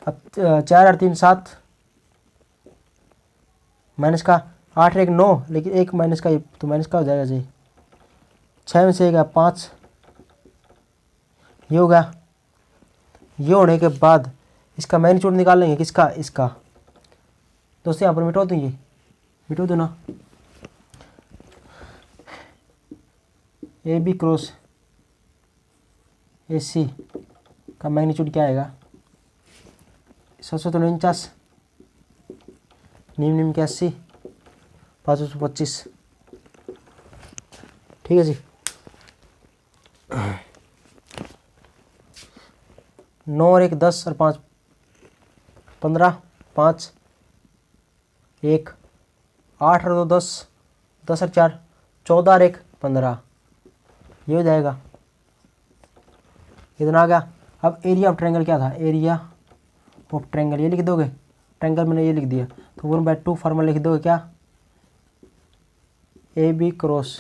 अब 4 और 3 7 माइनस का 8 1 9, लेकिन 1 माइनस का तो माइनस का हो जाएगा जी, 6 में से 5 ये होगा। ये होने के बाद इसका मैग्नीट्यूड निकाल लेंगे, किसका, इसका। दोस्तों यहाँ पर मिटो दूँ, ये मिटो दो ना, AB क्रॉस AC का मैग्नीट्यूड क्या आएगा, 749 निम 81 525, ठीक है जी। 9 और 1 10 और 5 15 5 1 8 और 2 10 10 और 4 14 और 1 15, ये हो जाएगा, इतना आ गया। अब एरिया ऑफ ट्रायंगल क्या था, एरिया ऑफ ट्रायंगल ये लिख दोगे, ट्रायंगल मैंने ये लिख दिया तो 1/2 फार्मूला लिख दोगे क्या, AB cross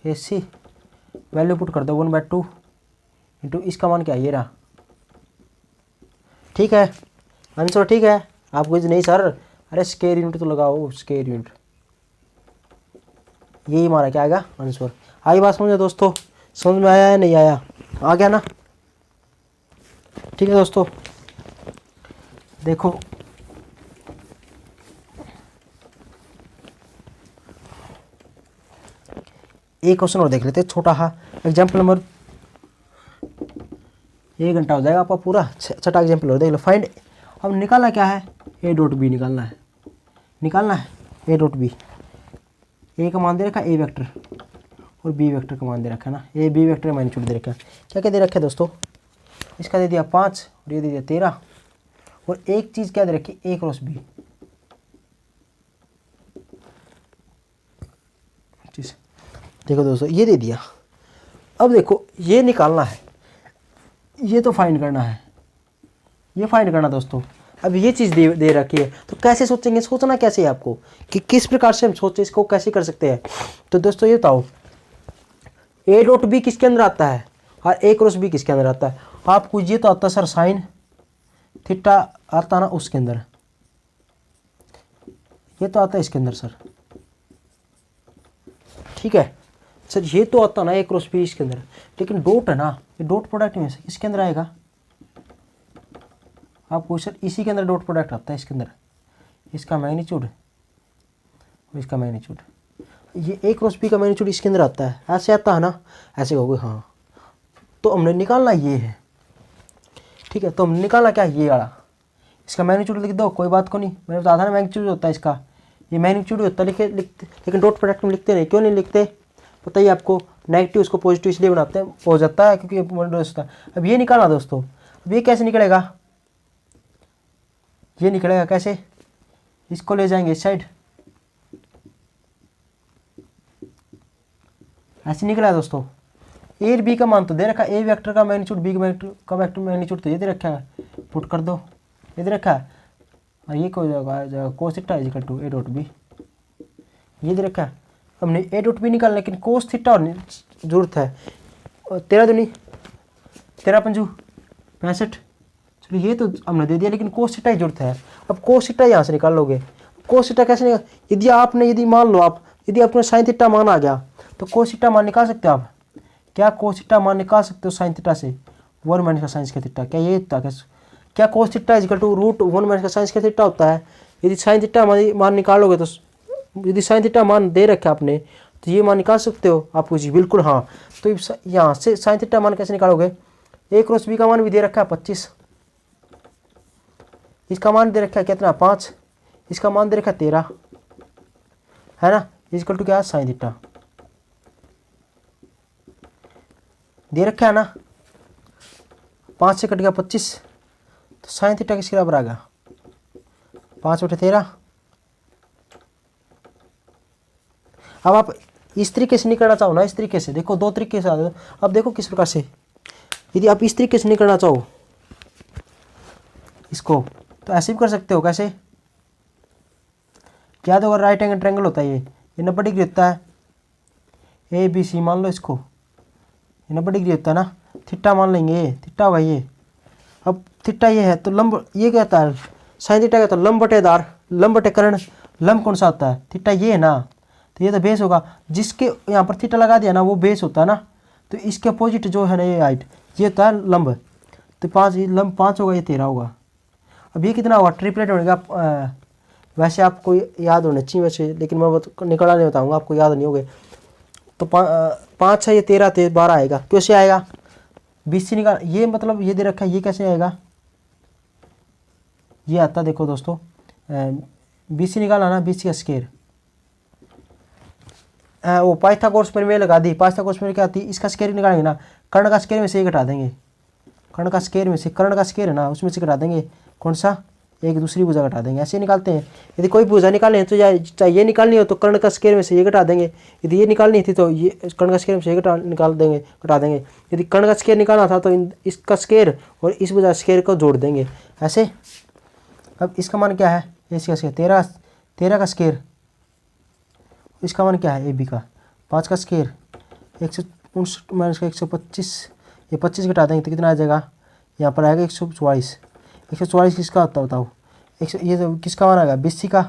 AC value put कर दो 1/2 इंटू इसका मान क्या, ये रहा, ठीक है आंसर, ठीक है। आप कुछ नहीं सर, अरे स्क्वायर यूनिट तो लगाओ, स्क्वायर यूनिट, यही हमारा क्या आएगा आंसर। आई बात समझे दोस्तों, समझ में आया है नहीं आया, आ गया ना, ठीक है दोस्तों। देखो एक क्वेश्चन और देख लेते हैं, छोटा हा एग्जाम्पल नंबर, 1 घंटा हो जाएगा आपका पूरा, छठा एग्जाम्पल और देख लो। फाइंड, अब निकालना क्या है, A डॉट B निकालना है, A डॉट B, A का मान दे रखा है A वेक्टर और B वेक्टर का मान दे रखा है ना, A B वेक्टर का मैग्नीट्यूड दे रखा है, क्या क्या दे रखा है दोस्तों, इसका दे दिया 5 और ये दे दिया 13, और एक चीज़ क्या दे रखी है, A क्रॉस B, देखो दोस्तों ये दे दिया। अब देखो ये निकालना है, ये तो फाइंड करना है, ये फाइंड करना दोस्तों। अब ये चीज़ दे रखी है तो कैसे सोचेंगे, सोचना कैसे है आपको कि किस प्रकार से हम सोचते, इसको कैसे कर सकते हैं। तो दोस्तों ये बताओ, A डॉट B किसके अंदर आता है और A क्रॉस B किसके अंदर आता है, आपको ये तो आता है सर साइन थीटा आता ना उसके अंदर, ये तो आता है इसके अंदर सर, ठीक है सर, ये तो आता ना A क्रॉस B इसके अंदर, लेकिन डॉट है ना, ये डॉट प्रोडक्ट में से किसके अंदर आएगा, आपको सर इसी के अंदर डॉट प्रोडक्ट आता है, इसके अंदर इसका मैग्नीट्यूड और इसका मैग्नीट्यूड, ये A क्रॉस B का मैग्नीट्यूड इसके अंदर आता है, ऐसे आता है ना, ऐसे कहोगे हाँ, तो हमने निकालना ये है, ठीक है। तो हमने निकालना क्या, ये वाला, इसका मैग्नीट्यूड लिख दो, कोई बात को नहीं, मैंने बताया था ना मैग्नीट्यूड होता है इसका, ये मैग्नीट्यूड होता है, लिखते लेकिन डॉट प्रोडक्ट में लिखते नहीं, क्यों नहीं लिखते पता ही आपको, नेगेटिव उसको पॉजिटिव इसलिए बनाते हैं, हो जाता है क्योंकि होता है। अब ये निकालना दोस्तों, अब ये कैसे निकलेगा, ये निकलेगा कैसे, इसको ले जाएंगे इस साइड, ऐसे निकला है दोस्तों। ए और बी का मान तो दे रखा है, ए वेक्टर का मैग्नीट्यूड बी का वेक्टर मैग्नीट्यूड तो ये दे रखा है, पुट कर दो, ये दे रखा है। और ये को जाएगा cos theta is equal to A dot B, ये दे रखा है। हमने ए डॉट बी निकालना, लेकिन कोस थीटा और जरूरत है। 13 दूनी 13 पंजू 65, चलो ये तो हमने दे दिया, लेकिन कोस थीटा की जरूरत है। अब कोस थीटा यहाँ से निकाल लोगे, कोस थीटा कैसे निकाल, यदि मान लो आप, यदि आपको साइन थीटा मान आ गया तो कोस थीटा मान निकाल सकते हो आप। क्या कोस थीटा मान निकाल सकते हो साइन थीटा से, 1 माइनस का साइन स्क्वायर थीटा, क्या ये होता है? क्या cos theta is equal to root 1 minus का साइन स्क्वायर थीटा होता है। यदि साइन थीटा मान निकालोगे तो, यदि साइन थीटा मान दे रखे आपने तो ये मान निकाल सकते हो आपको जी, बिल्कुल हाँ। तो यहाँ से साइन थीटा मान कैसे निकालोगे, ए क्रॉस बी का मान भी दे रखा है 25, इसका मान दे रखा है कितना 5, इसका मान दे रखा है 13, है ना, इक्वल टू क्या है साइन थीटा दे रखा है ना। 5 से कट गया 25, तो साइन थीटा किसके बराबर आ गया 5/13। अब आप इस तरीके से नहीं करना चाहो ना, इस तरीके से देखो, 2 तरीके से आ जाओ। अब देखो किस प्रकार से, यदि आप इस तरीके से नहीं करना चाहो इसको, तो ऐसे भी कर सकते हो। कैसे, क्या तो अगर राइट एंगल ट्रायंगल होता है ये 90 डिग्री होता है, ए बी सी मान लो इसको, ये 90 डिग्री होता है ना। थीटा मान लेंगे, थीटा होगा ये। अब थीटा ये है तो लंब, ये क्या होता है साइन थीटा, क्या होता है लंब बटे आधार, लंब बटे कर्ण। लंब कौन सा होता है, थीटा ये है ना, तो ये तो बेस होगा। जिसके यहाँ पर थीटा लगा दिया ना वो बेस होता है ना, तो इसके अपोजिट जो है ना ये हाइट, ये होता है लंब। तो 5, लंब 5 होगा, ये 13 होगा। अब ये कितना होगा, ट्रिपलेट होगा। वैसे आपको याद होना चाहिए वैसे, लेकिन मैं निकला नहीं बताऊँगा, आपको याद नहीं होगा। तो 5 है, ये 13 तो 12 आएगा। कैसे आएगा, BC निकाल, ये मतलब ये दे रखा है, ये कैसे आएगा, ये आता देखो दोस्तों, BC निकाला ना, BC का स्केयर, वो पाइथागोरस प्रमेय लगा दी। पाइथागोरस प्रमेय क्या आती है, इसका स्केयर निकालेंगे ना, कर्ण का स्केयर में से ये घटा देंगे, कर्ण का स्केयर में से, कर्ण का स्केयर है ना उसमें से घटा देंगे, कौन सा, एक दूसरी भुजा घटा देंगे। ऐसे निकालते हैं। यदि कोई भुजा निकालनी तो चाहे ये निकालनी हो तो कर्ण का स्केयर में से ये घटा देंगे, यदि ये निकालनी थी तो ये कर्ण का स्केयर में से ये घटा देंगे। यदि कर्ण का स्केयर निकालना था तो इसका स्केयर और इस भुजा स्केयर को जोड़ देंगे ऐसे। अब इसका मान क्या है, इसका स्केयर 13 का स्केयर, इसका मान क्या है ए बी का 5 का स्केयर, 159 माइनस का 125, ये 25 घटा देंगे तो कितना आ जाएगा, यहाँ पर आएगा 144। 144 किसका होता है बताओ, ये तो किसका मान आएगा, BC का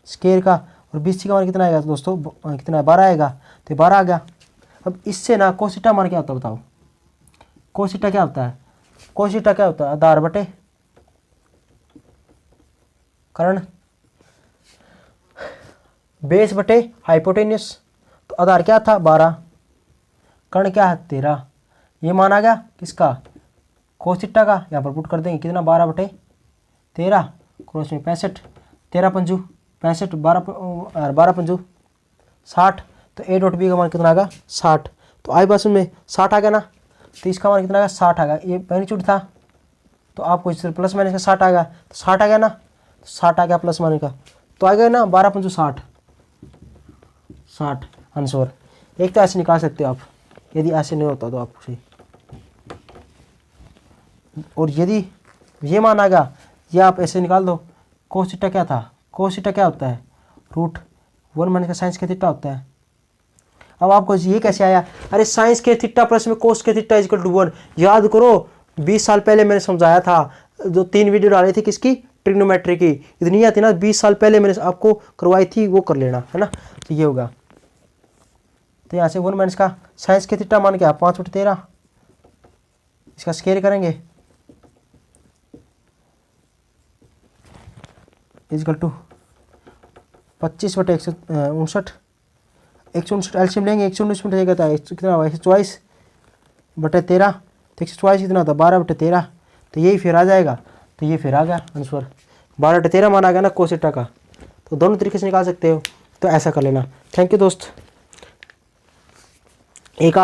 स्केयर का, और BC का मान कितना आएगा दोस्तों, कितना है 12 आएगा, तो 12 आ गया। अब इससे ना कोस थीटा मान क्या होता है बताओ, कोस थीटा क्या होता है, कोस थीटा क्या होता है, आधार बटे कर्ण, बेस बटे हाइपोटेन्यूस। तो आधार क्या था 12, कर्ण क्या है 13, ये मान आ गया किसका, कोस थीटा का। यहाँ पर पुट कर देंगे कितना 12/13, क्रॉस में 65, 13 पंजू 65, 12 पंजू 60। तो ए डॉट बी का मान कितना आ गया 60। तो आई बस में 60 आ गया ना, तो इसका मान कितना आ गया 60 आ गया। ये मैग्नीट्यूड था तो आपको इस प्लस माइनस का 60 आ गया, तो 60 आ गया ना, तो 60 आ गया प्लस माइनस का, तो आ गया ना 12 पंजू 60 आंसर। एक तो ऐसे निकाल सकते हो आप, यदि ऐसे नहीं होता तो आपको सही। और यदि ये मान आ गया, ये आप ऐसे निकाल दो। कोस थीटा क्या था, कोस थीटा क्या होता है, रूट 1 माइनस का साइंस के थीटा होता है। अब आपको ये कैसे आया, अरे साइंस के थीटा प्लस में कोस के थीटा इक्वल टू 1। याद करो 20 साल पहले मैंने समझाया था, जो 3 वीडियो डाली थी किसकी, ट्रिग्नोमेट्री की। इतनी आती ना 20 साल पहले मैंने आपको करवाई थी, वो कर लेना है ना। तो ये होगा, तो यहाँ से 1 माइनस का साइंस के थीटा मान क्या 5/13, इसका स्केयर करेंगे इक्वल टू 25/159, 159 एलसीएम लेंगे, 159 में कितना हुआ 124/13, तो 124 कितना होता है 12/13, तो यही फिर आ जाएगा। तो ये फिर आ गया आंसर 12/13 मान आ गया ना कोस थीटा का। तो दोनों तरीके से निकाल सकते हो, तो ऐसा कर लेना। थैंक यू दोस्त। एक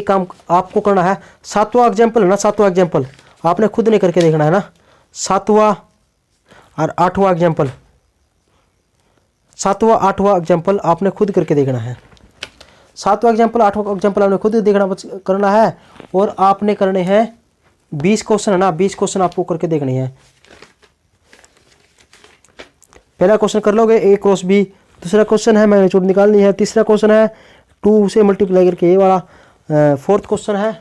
काम आपको करना है, 7वां एग्जाम्पल है ना, 7वां एग्जाम्पल आपने खुद नहीं करके देखना है ना। 7वां और 8वां एग्जाम्पल, 7वां 8वां एग्जाम्पल आपने खुद करके देखना है। 7वां एग्जाम्पल 8वां एग्जाम्पल आपने खुद करना है और आपने करने हैं 20 क्वेश्चन है ना, 20 क्वेश्चन आपको करके देखने हैं। पहला क्वेश्चन कर लोगे ए क्रॉस बी, दूसरा क्वेश्चन है मैग्नीट्यूड निकालनी है, तीसरा क्वेश्चन है 2 से मल्टीप्लाई करके ये वाला, फोर्थ क्वेश्चन है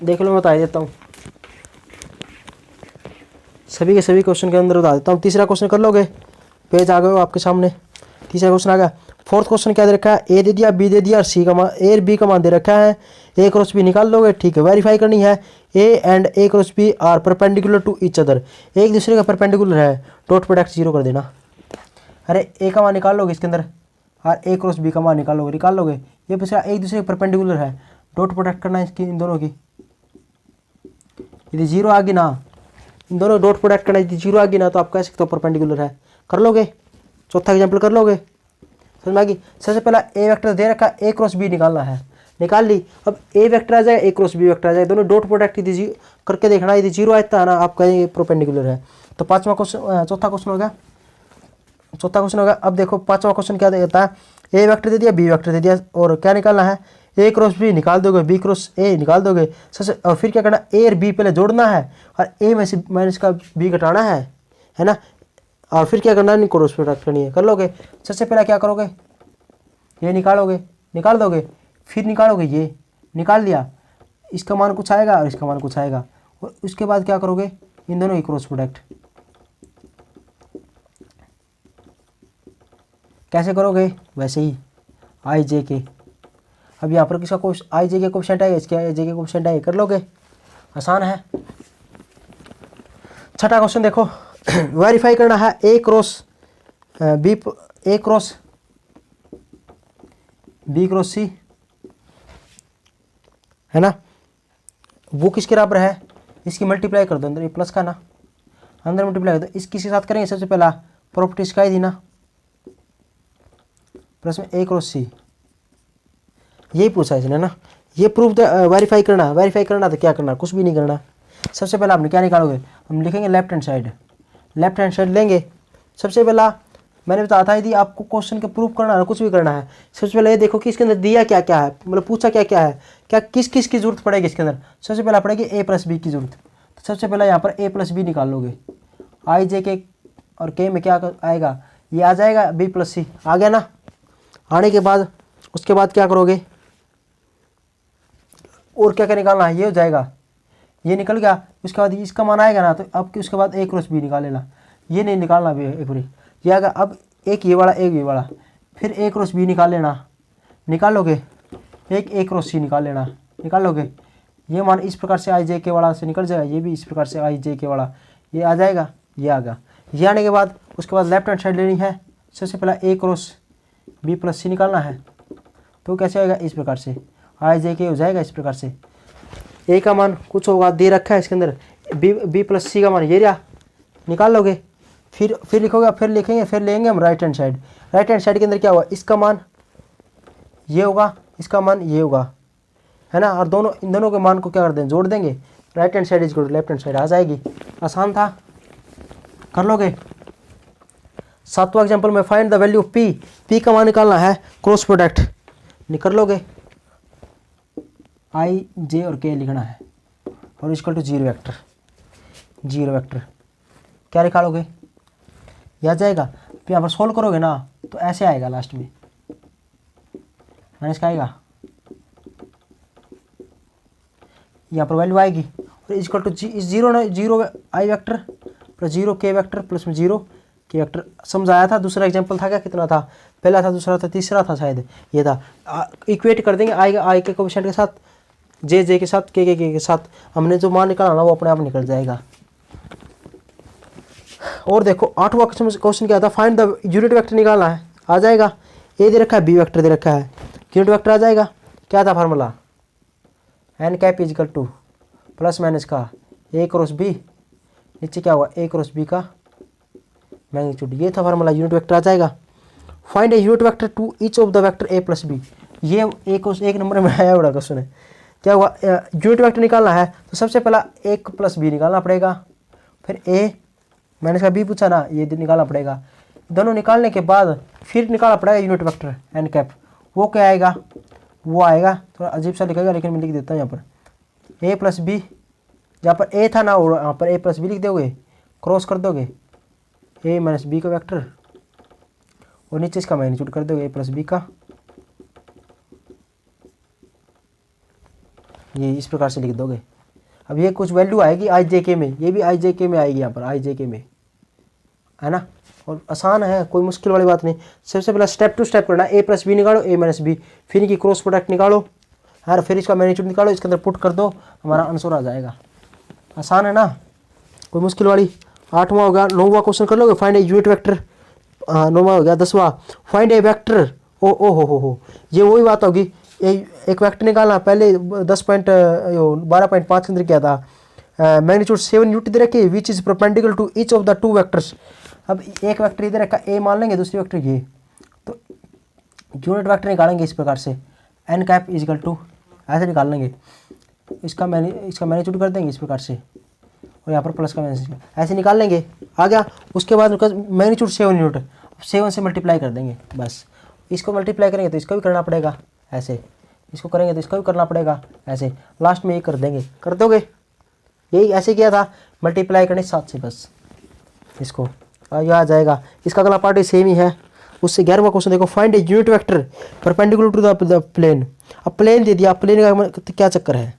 देख लो मैं बता देता हूँ, सभी के सभी क्वेश्चन के अंदर बता देता हूँ। तीसरा क्वेश्चन कर लोगे, पेज आ गए हो आपके सामने, तीसरा क्वेश्चन आ गया। फोर्थ क्वेश्चन क्या दे रखा है, ए दे दिया, बी दे दिया और सी का मान, ए और बी का मान दे रखा है, ए क्रॉस बी निकाल लोगे, ठीक है। वेरीफाई करनी है, A and A cross B are perpendicular to each other, एक दूसरे का परपेंडिकुलर है, डॉट प्रोडक्ट 0 कर देना। अरे ए का मान निकाल लोगे इसके अंदर और ए क्रॉस बी का मान निकाल लोगे, ये पूछा एक दूसरे के परपेंडिकुलर है, डॉट प्रोडक्ट करना है इसकी, इन दोनों की, यदि 0 आ गई ना, इन दोनों डॉट प्रोडक्ट करना, यदि 0 आ गई ना तो आप कह सकते हो परपेंडिकुलर है, कर लोगे। चौथा एग्जाम्पल कर लोगे, समझ में आ गई। सबसे पहला ए वेक्टर दे रखा, ए क्रॉस बी निकालना है, निकाल ली। अब ए वेक्टर आ जाए, ए क्रॉस बी वेक्टर आ जाए, दोनों डॉट प्रोडक्ट यदि करके देखना, यदि 0 आता है ना आप कहेंगे परपेंडिकुलर है। तो पांचवा क्वेश्चन, चौथा क्वेश्चन हो गया। अब देखो पांचवा क्वेश्चन क्या देता है, ए वेक्टर दे दिया, बी वेक्टर दे दिया और क्या निकालना है, ए क्रॉस बी निकाल दोगे, बी क्रॉस ए निकाल दोगे सबसे, और फिर क्या करना, ए और बी पहले जोड़ना है और ए में से माइनस का बी घटाना है ना, और फिर क्या करना है, क्रॉस प्रोडक्ट करनी है, कर लोगे। सबसे पहले क्या करोगे, ये निकाल दोगे, फिर निकालोगे, ये निकाल लिया, इसका मान कुछ आएगा और इसका मान कुछ आएगा, और उसके बाद क्या करोगे, इन दोनों की क्रॉस प्रोडक्ट कैसे करोगे, वैसे ही आई जे के। अब यहाँ पर किसका आई जे के कोएफिशिएंट है, इसके आई जे के कोएफिशिएंट है, कर लोगे, आसान है। छठा क्वेश्चन देखो, वेरीफाई करना है ए क्रॉस सी है ना, वो किसके बराबर है, इसकी मल्टीप्लाई कर दो, अंदर ये प्लस का ना, अंदर मल्टीप्लाई कर दो, इसके साथ करेंगे। सबसे पहला प्रॉपर्टीज का ही दी ना, प्लस में ए क्रॉस सी, यही पूछा इसने ना, ये प्रूफ वेरीफाई करना तो क्या करना, कुछ भी नहीं करना। सबसे पहले आपने क्या निकालोगे, हम लिखेंगे लेफ्ट हैंड साइड लेंगे। सबसे पहला मैंने बताया था, यदि आपको क्वेश्चन के प्रूफ करना है, कुछ भी करना है, सबसे पहले ये देखो कि इसके अंदर दिया क्या क्या है, मतलब पूछा क्या क्या है, क्या किस किस की जरूरत पड़ेगी इसके अंदर। सबसे पहला पड़ेगी ए प्लस बी की जरूरत, तो सबसे पहले यहाँ पर ए प्लस बी निकाल लोगे, आई जे के और के में क्या आएगा, ये आ जाएगा बी प्लस सी, आ गया ना। आने के बाद उसके बाद क्या करोगे, और क्या क्या निकालना है, ये हो जाएगा, ये निकल गया। उसके बाद इसका मान आएगा ना, तो अब उसके बाद ए क्रॉस बी निकाल लेना, ये नहीं निकालना भी एक बारी, ये आएगा। अब एक ये वाला, एक ये वाला, फिर ए क्रॉस बी निकाल लेना, निकाल लोगे, एक ए क्रॉस सी निकाल लेना, निकाल लोगे। ये मान इस प्रकार से आई जे के वाला से निकल जाएगा, ये भी इस प्रकार से आई जे के वाला, ये आ जाएगा, ये आ गया। ये आने के बाद उसके बाद लेफ्ट हैंड साइड लेनी है, सबसे पहला ए क्रॉस बी प्लस सी निकालना है, तो कैसे आएगा, इस प्रकार से आई जे के हो जाएगा, इस प्रकार से। ए का मान कुछ होगा, दे रखा है इसके अंदर, बी प्लस सी का मान ये रहा, निकाल लोगे। फिर लिखोगे, फिर लेंगे हम राइट हैंड साइड के अंदर क्या होगा, इसका मान ये होगा, इसका मान ये होगा, है ना, और दोनों इन दोनों के मान को क्या कर देंगे, जोड़ देंगे, right hand side is left hand side आ जाएगी, आसान था, कर लोगे। सातवां एग्जांपल में find the value of P का मान निकालना है, क्रॉस प्रोडक्ट कर लोगे, आई जे और के लिखना है, और इक्वल टू जीरो वेक्टर क्या निकालोगे, यह आ जाएगा। फिर यहाँ पर सोल्व करोगे ना तो ऐसे आएगा, लास्ट में माइनस का आएगा, यहाँ पर वैल्यू आएगी, और equal to zero I vector plus zero K vector plus में जीरो के वेक्टर। समझाया था, दूसरा एग्जांपल था क्या, कितना था, पहला था, दूसरा था, तीसरा था शायद, ये था। इक्वेट कर देंगे आई के कोएफिशिएंट के साथ, जे के साथ, के साथ, हमने जो मान निकाला ना वो अपने आप निकल जाएगा। और देखो 8वां क्वेश्चन क्या था, फाइंड द यूनिट वेक्टर निकालना है, आ जाएगा। ए दे रखा है, बी वेक्टर दे रखा है, यूनिट वेक्टर आ जाएगा। क्या था formula, N cap is equal to plus minus का ए क्रॉस बी, नीचे क्या हुआ, ए क्रॉस बी का मैग्नीट्यूड, ये था फार्मूला, यूनिट वेक्टर आ जाएगा। Find a unit vector to each of the vector A plus B, ये एक नंबर में आया बड़ा क्वेश्चन है। क्या हुआ, यूनिट वेक्टर निकालना है, तो सबसे पहला एक प्लस बी निकालना पड़ेगा, फिर ए माइनस का बी पूछा ना, ये निकालना पड़ेगा। दोनों निकालने के बाद फिर निकालना पड़ेगा यूनिट वेक्टर एन कैप, वो क्या आएगा, वो आएगा थोड़ा अजीब सा लिखेगा लेकिन मैं लिख देता हूँ यहाँ पर ए प्लस बी, जहाँ पर ए था ना यहाँ पर ए प्लस बी लिख दोगे, क्रॉस कर दोगे ए माइनस बी का वेक्टर और नीचे इसका मैग्नीट्यूड कर दोगे ए प्लस बी का, ये इस प्रकार से लिख दोगे। अब ये कुछ वैल्यू आएगी आई जे के में, ये भी आई जे के में आएगी यहाँ पर आई जे के में, है ना। और आसान है, कोई मुश्किल वाली बात नहीं। सबसे पहले स्टेप टू स्टेप करना, ए प्लस बी निकालो ए माइनस बी, फिर इनकी क्रॉस प्रोडक्ट निकालो, और फिर इसका मैग्नीट्यूड निकालो, इसके अंदर पुट कर दो, हमारा आंसर आ जाएगा। आसान है ना, कोई मुश्किल वाली। 8वां हो गया। 9वां क्वेश्चन कर लोगे, फाइंड ए यूनिट वेक्टर। 9वां हो गया। 10वां फाइंड ए वेक्टर। ओ हो, ये वही बात होगी, एक वेक्टर निकालना। पहले 12.5 के अंदर क्या था, मैग्नीट्यूड 7 यूनिट दे रखे, which is perpendicular to each of the two vectors. अब एक वेक्टर इधर रखा ए मान लेंगे, दूसरी वेक्टर ये, तो यूनिट वेक्टर निकालेंगे इस प्रकार से, एन कैप इजिकल टू, ऐसे निकाल लेंगे। इसका मैग्नीट्यूड कर देंगे इस प्रकार से, और यहाँ पर प्लस का मैग्नीट्यूड ऐसे निकाल लेंगे। आ गया। उसके बाद मैग्नीट्यूड 7 यूनिट, 7 से मल्टीप्लाई कर देंगे बस। इसको मल्टीप्लाई करेंगे तो इसको भी करना पड़ेगा ऐसे, इसको करेंगे तो इसको भी करना पड़ेगा ऐसे, लास्ट में ये कर देंगे। कर दोगे, यही ऐसे किया था, मल्टीप्लाई करने 7 से बस इसको, ये आ जाएगा। इसका अगला पार्ट सेम ही है। उससे 11वां क्वेश्चन देखो, find a unit vector perpendicular to the plane. अब प्लेन दे दिया, प्लेन का क्या चक्कर है,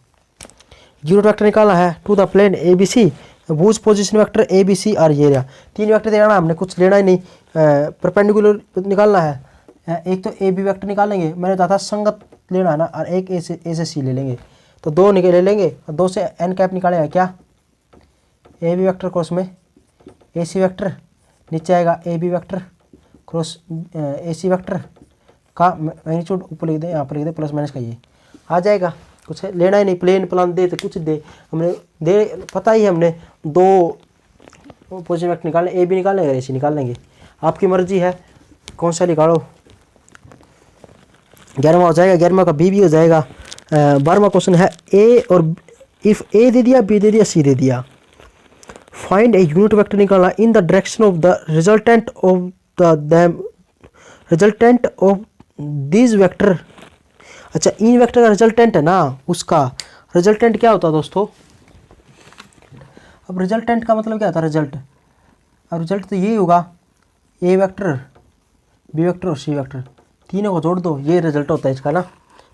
यूनिट वेक्टर निकालना है to the plane A B C, whose position vector A B C और ये रहा। 3 वेक्टर देना, हमने कुछ लेना ही नहीं, परपेंडिकुलर निकालना है। एक तो ए बी वेक्टर निकालेंगे, मैंने कहा था संगत लेना है ना, और एक ए से सी ले लेंगे, तो 2 ले लेंगे, और 2 से एन कैप निकालेगा क्या, ए बी वेक्टर क्रॉस में ए सी वेक्टर, नीचे आएगा A B vector cross A C vector का मैग्नीट्यूड ऊपर लिख दे, यहाँ पर लिख दे प्लस माइनस का, ये आ जाएगा। कुछ लेना ही नहीं, प्लेन प्लान दे तो कुछ दे, हमने दे पता ही है, हमने 2 पोजिशन वेक्टर निकालने, ए बी निकाल लेंगे, ए सी निकाल लेंगे, आपकी मर्जी है कौन सा निकालो। 11वां हो जाएगा, 11वां का बी भी हो जाएगा। 12वां क्वेश्चन है, ए और इफ ए दे दिया, बी दे दिया, सी दे दिया, फाइंड ए यूनिट वेक्टर निकालना in the direction of the resultant of this vector. अच्छा, इन वेक्टर का रिजल्टेंट है ना, उसका रिजल्टेंट क्या होता है दोस्तों। अब रिजल्टेंट का मतलब क्या होता है, रिजल्ट। अब रिजल्ट तो यही होगा, ए वेक्टर बी वेक्टर और सी वेक्टर, तीनों को जोड़ दो, ये रिजल्ट होता है इसका ना,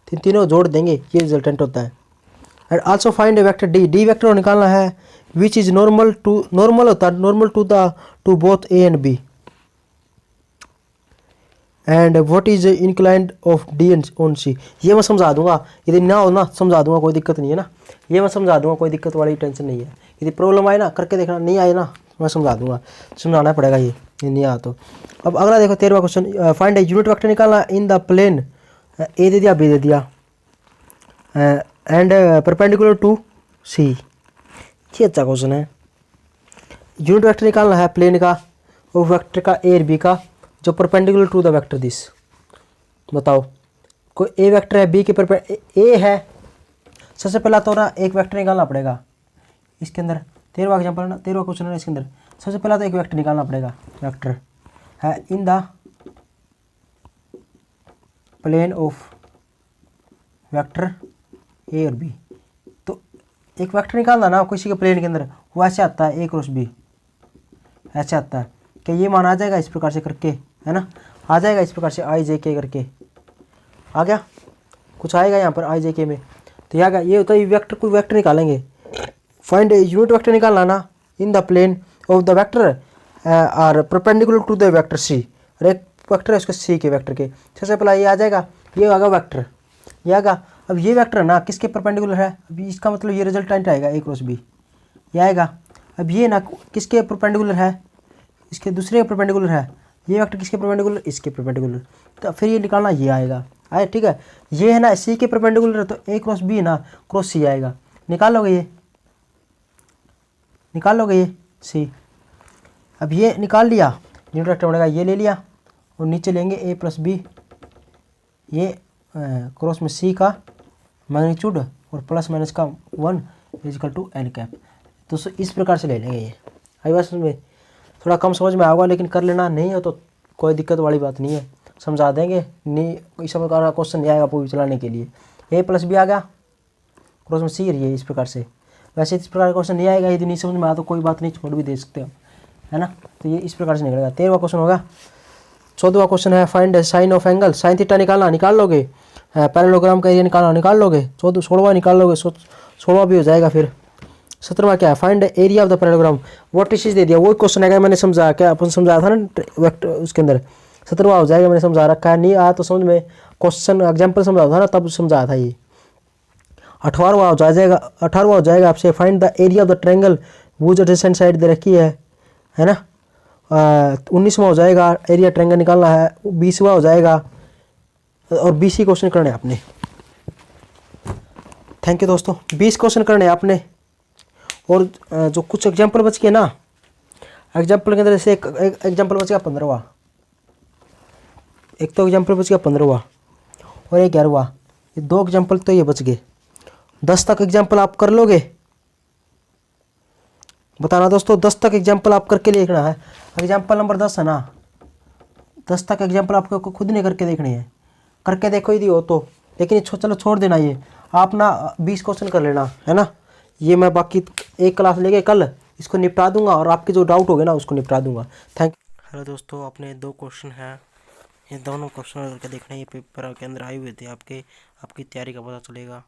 तीनों को जोड़ देंगे, ये रिजल्टेंट होता है। And also find a vector D, D vector निकालना है विच इज नॉर्मल होता है, normal to both A and B, and what is inclined of D on C. ये मैं समझा दूंगा, यदि ना हो ना समझा दूंगा, कोई दिक्कत नहीं है ना, ये मैं समझा दूंगा, कोई दिक्कत वाली टेंशन नहीं है। यदि प्रॉब्लम आए ना करके देखना, नहीं आए ना मैं समझा दूंगा, समझाना पड़ेगा ये नहीं आया तो। अब अगला देखो 13वां question, find a unit vector निकालना इन द प्लेन, ए दे दिया बी दे दिया, एंड परपेंडिकुलर टू सी। ये अच्छा क्वेश्चन है। यूनिट वेक्टर निकालना है प्लेन का और वेक्टर का ए और बी का, जो perpendicular to the vector this. बताओ, कोई ए वेक्टर है, बी के ए है, सबसे पहला तो ना एक वेक्टर निकालना पड़ेगा इसके अंदर। 13वां एग्जाम्पल ना, 13वां क्वेश्चन है, इसके अंदर सबसे पहला तो एक वेक्टर निकालना पड़ेगा, वेक्टर है in the plane of vector A और बी। तो एक वेक्टर निकालना ना किसी के प्लेन के अंदर, वो ऐसे आता है ए क्रॉस बी, ऐसे आता है कि ये मान आ जाएगा इस प्रकार से करके, है ना, आ जाएगा इस प्रकार से आई जे के करके, आ गया कुछ आएगा यहाँ पर आई जे के में, तो यहाँ ये होता है वेक्टर, कोई वेक्टर निकालेंगे। फाइंड यूनिट वेक्टर निकालना ना in the plane of the vector are perpendicular to the vector C, और एक वेक्टर है उसके सी के वेक्टर के, सबसे पहला ये आ जाएगा, ये आएगा वेक्टर, ये आएगा। अब ये वेक्टर ना किसके परपेंडिकुलर है, अभी इसका मतलब ये रिजल्टेंट आएगा ए क्रॉस बी, ये आएगा। अब ये ना किसके परपेंडिकुलर है, इसके दूसरे परपेंडिकुलर है, ये वेक्टर किसके परपेंडिकुलर, इसके परपेंडिकुलर, तो फिर ये निकालना ये आएगा, आए ठीक है। ये है ना सी के परपेंडिकुलर है, तो ए क्रॉस बी ना क्रॉस सी आएगा, निकाल लोगे ये, निकाल लोगे ये सी। अब ये निकाल लिया, यूनिट वेक्टर बनेगा, ये ले लिया और नीचे लेंगे ए प्लस बी, ये क्रॉस में सी का मैग्नीट्यूड और प्लस माइनस का 1 इजिकल टू एन कैप। तो इस प्रकार से ले लेंगे ये। आई बात में थोड़ा कम समझ में आएगा, लेकिन कर लेना, नहीं हो तो कोई दिक्कत वाली बात नहीं है, समझा देंगे। नहीं इस प्रकार का क्वेश्चन नहीं आएगा पूरी चलाने के लिए। ए प्लस बी आ गया, क्रॉस में सी रही है इस प्रकार से। वैसे इस प्रकार का क्वेश्चन नहीं आएगा, यदि नहीं समझ में आया तो कोई बात नहीं, छोड़ भी दे सकते हो, है ना। तो ये इस प्रकार से निकलेगा। 13वां क्वेश्चन होगा। 14वां क्वेश्चन है find sign of angle, sine theta निकालना, निकाल लोगे। पैरेललोग्राम का एरिया निकालना, निकाल लोगे। 16वां निकाल लोगे, 16वां भी हो जाएगा। फिर 17वां क्या है, find area of the parallelogram, vertices दे दिया, वही क्वेश्चन है मैंने समझा, क्या अपन समझाया था ना वेक्टर उसके अंदर। 17वां हो जाएगा, मैंने समझा रखा है, नहीं आया तो समझ में क्वेश्चन एग्जाम्पल समझाया था ना तब समझाया था ये। 18वां हो जाएगा, 18वां हो जाएगा आपसे, find the area of the triangle whose adjacent side दे रखी है ना। 19वां हो जाएगा, एरिया ट्रायंगल निकालना है। 20वां हो जाएगा, और 20 ही क्वेश्चन करने हैं आपने। थैंक यू दोस्तों, 20 क्वेश्चन करने हैं आपने। और जो कुछ एग्जाम्पल बच गए ना, एग्जाम्पल के अंदर से एक एग्जाम्पल बच गया 15वां, एक तो एग्जाम्पल बच गया 15वां और एक 11वां, ये 2 एग्जाम्पल तो ये बच गए। 10 तक एग्जाम्पल आप कर लोगे, बताना दोस्तों। 10 तक एग्जाम्पल आप करके देखना है। एग्जाम्पल नंबर 10 है ना, 10 तक एग्जाम्पल आपको खुद नहीं करके देखने हैं, करके देखो यदि हो तो। लेकिन चलो छोड़ देना, ये आप ना 20 क्वेश्चन कर लेना, है ना। ये मैं बाकी एक क्लास लेके कल इसको निपटा दूंगा, और आपके जो डाउट हो गए ना उसको निपटा दूंगा। थैंक। हेलो दोस्तों, अपने 2 क्वेश्चन हैं, ये दोनों क्वेश्चन करके देखना, ये पेपर के अंदर आए हुए थे आपके, आपकी तैयारी का पता चलेगा।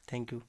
Thank you.